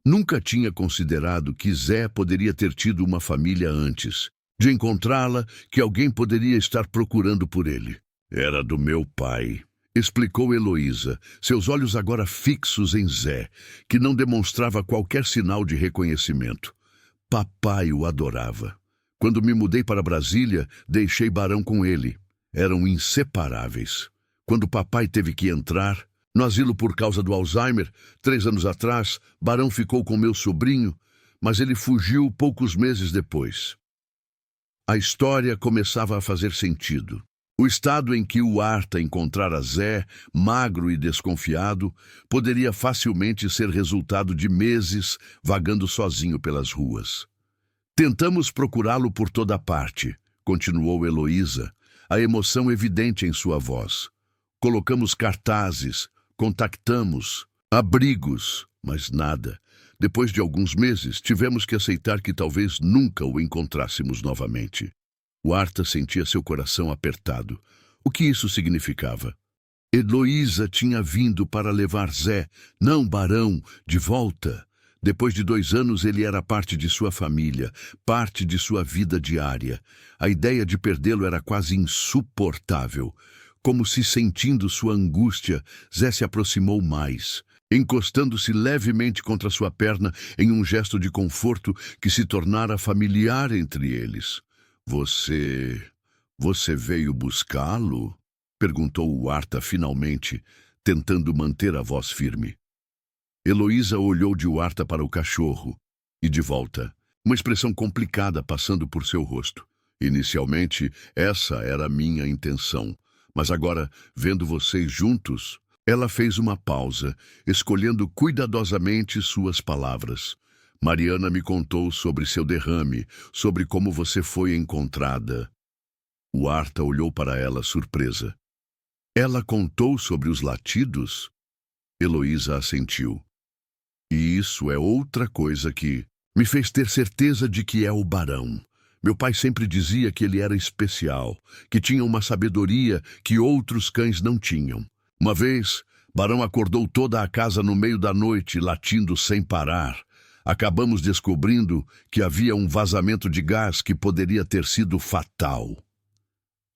Nunca tinha considerado que Zé poderia ter tido uma família antes, de encontrá-la, que alguém poderia estar procurando por ele. Era do meu pai, explicou Heloísa, seus olhos agora fixos em Zé, que não demonstrava qualquer sinal de reconhecimento. Papai o adorava. Quando me mudei para Brasília, deixei Barão com ele. Eram inseparáveis. Quando papai teve que entrar no asilo por causa do Alzheimer, 3 anos atrás, Barão ficou com meu sobrinho, mas ele fugiu poucos meses depois. A história começava a fazer sentido. O estado em que o Arta encontrara Zé, magro e desconfiado, poderia facilmente ser resultado de meses vagando sozinho pelas ruas. Tentamos procurá-lo por toda parte, continuou Heloísa, a emoção evidente em sua voz. Colocamos cartazes, contactamos, abrigos, mas nada. Depois de alguns meses, tivemos que aceitar que talvez nunca o encontrássemos novamente. O Arta sentia seu coração apertado. O que isso significava? Heloísa tinha vindo para levar Zé, não Barão, de volta. Depois de 2 anos, ele era parte de sua família, parte de sua vida diária. A ideia de perdê-lo era quase insuportável. Como se sentindo sua angústia, Zé se aproximou mais, encostando-se levemente contra sua perna em um gesto de conforto que se tornara familiar entre eles. Você veio buscá-lo? Perguntou o Arta finalmente, tentando manter a voz firme. Heloísa olhou de Huarta para o cachorro e de volta, uma expressão complicada passando por seu rosto. Inicialmente, essa era a minha intenção. Mas agora, vendo vocês juntos, ela fez uma pausa, escolhendo cuidadosamente suas palavras. Mariana me contou sobre seu derrame, sobre como você foi encontrada. O Arta olhou para ela surpresa. Ela contou sobre os latidos? Heloísa assentiu. E isso é outra coisa que me fez ter certeza de que é o Barão. Meu pai sempre dizia que ele era especial, que tinha uma sabedoria que outros cães não tinham. Uma vez, Barão acordou toda a casa no meio da noite, latindo sem parar. Acabamos descobrindo que havia um vazamento de gás que poderia ter sido fatal.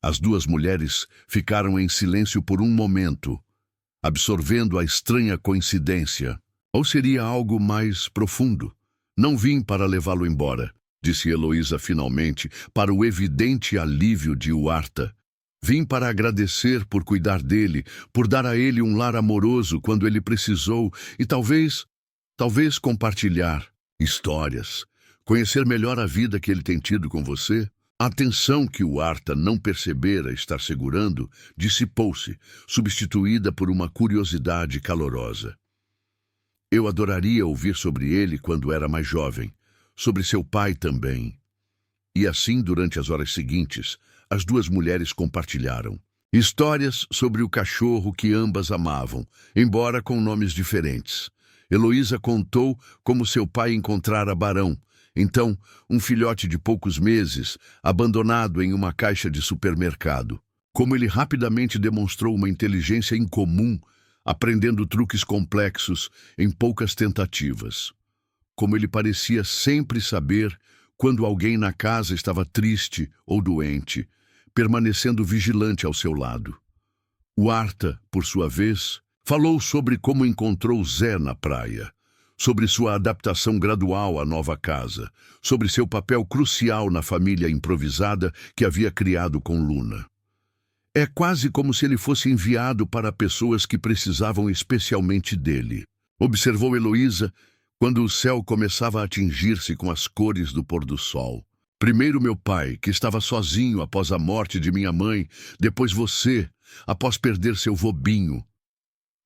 As 2 mulheres ficaram em silêncio por um momento, absorvendo a estranha coincidência. Ou seria algo mais profundo? Não vim para levá-lo embora, disse Heloísa finalmente, para o evidente alívio de Huarta. Vim para agradecer por cuidar dele, por dar a ele um lar amoroso quando ele precisou e talvez compartilhar histórias, conhecer melhor a vida que ele tem tido com você. A atenção que o Arta não percebera estar segurando dissipou-se, substituída por uma curiosidade calorosa. Eu adoraria ouvir sobre ele quando era mais jovem, sobre seu pai também. E assim, durante as horas seguintes, as 2 mulheres compartilharam histórias sobre o cachorro que ambas amavam, embora com nomes diferentes. Heloísa contou como seu pai encontrara Barão, então um filhote de poucos meses, abandonado em uma caixa de supermercado. Como ele rapidamente demonstrou uma inteligência incomum, aprendendo truques complexos em poucas tentativas. como ele parecia sempre saber quando alguém na casa estava triste ou doente, permanecendo vigilante ao seu lado. O Arta, por sua vez, falou sobre como encontrou Zé na praia, sobre sua adaptação gradual à nova casa, sobre seu papel crucial na família improvisada que havia criado com Luna. É quase como se ele fosse enviado para pessoas que precisavam especialmente dele, observou Heloísa quando o céu começava a atingir-se com as cores do pôr do sol. Primeiro meu pai, que estava sozinho após a morte de minha mãe, depois você, após perder seu vobinho.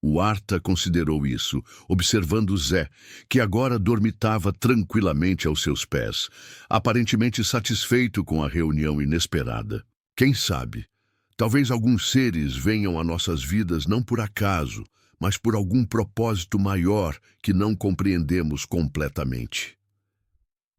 O Arta considerou isso, observando Zé, que agora dormitava tranquilamente aos seus pés, aparentemente satisfeito com a reunião inesperada. Quem sabe, talvez alguns seres venham a nossas vidas não por acaso, mas por algum propósito maior que não compreendemos completamente.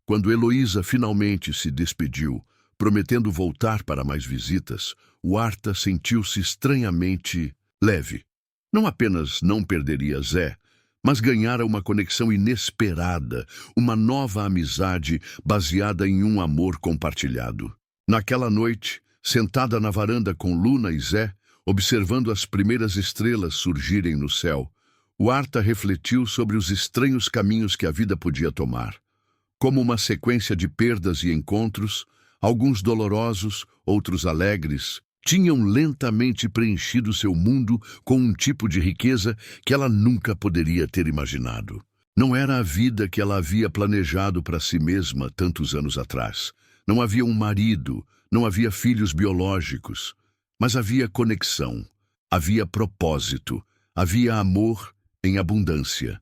Quando Heloísa finalmente se despediu, prometendo voltar para mais visitas, o Arta sentiu-se estranhamente leve. Não apenas não perderia Zé, mas ganhara uma conexão inesperada, uma nova amizade baseada em um amor compartilhado. Naquela noite, sentada na varanda com Luna e Zé, observando as primeiras estrelas surgirem no céu, o Arta refletiu sobre os estranhos caminhos que a vida podia tomar. Como uma sequência de perdas e encontros, alguns dolorosos, outros alegres, tinham lentamente preenchido seu mundo com um tipo de riqueza que ela nunca poderia ter imaginado. Não era a vida que ela havia planejado para si mesma tantos anos atrás. Não havia um marido, não havia filhos biológicos, mas havia conexão, havia propósito, havia amor em abundância.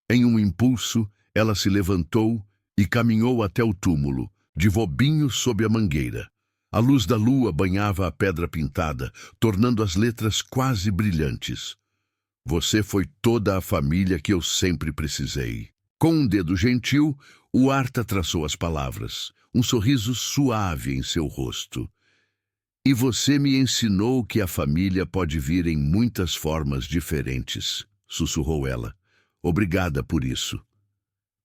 Em um impulso, ela se levantou e caminhou até o túmulo, de vobinho sob a mangueira. A luz da lua banhava a pedra pintada, tornando as letras quase brilhantes. Você foi toda a família que eu sempre precisei. Com um dedo gentil, o Arta traçou as palavras, um sorriso suave em seu rosto. E você me ensinou que a família pode vir em muitas formas diferentes, sussurrou ela. Obrigada por isso.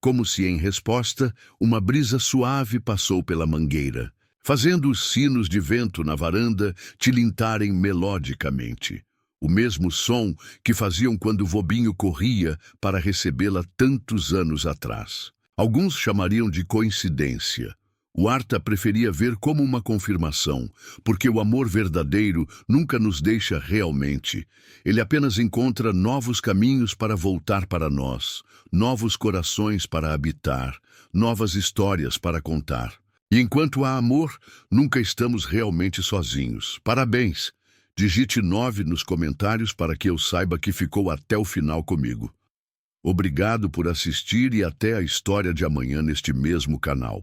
Como se em resposta, uma brisa suave passou pela mangueira, fazendo os sinos de vento na varanda tilintarem melodicamente. O mesmo som que faziam quando o Vobinho corria para recebê-la tantos anos atrás. Alguns chamariam de coincidência. O Arta preferia ver como uma confirmação, porque o amor verdadeiro nunca nos deixa realmente. Ele apenas encontra novos caminhos para voltar para nós, novos corações para habitar, novas histórias para contar. E enquanto há amor, nunca estamos realmente sozinhos. Parabéns! Digite 9 nos comentários para que eu saiba que ficou até o final comigo. Obrigado por assistir e até a história de amanhã neste mesmo canal.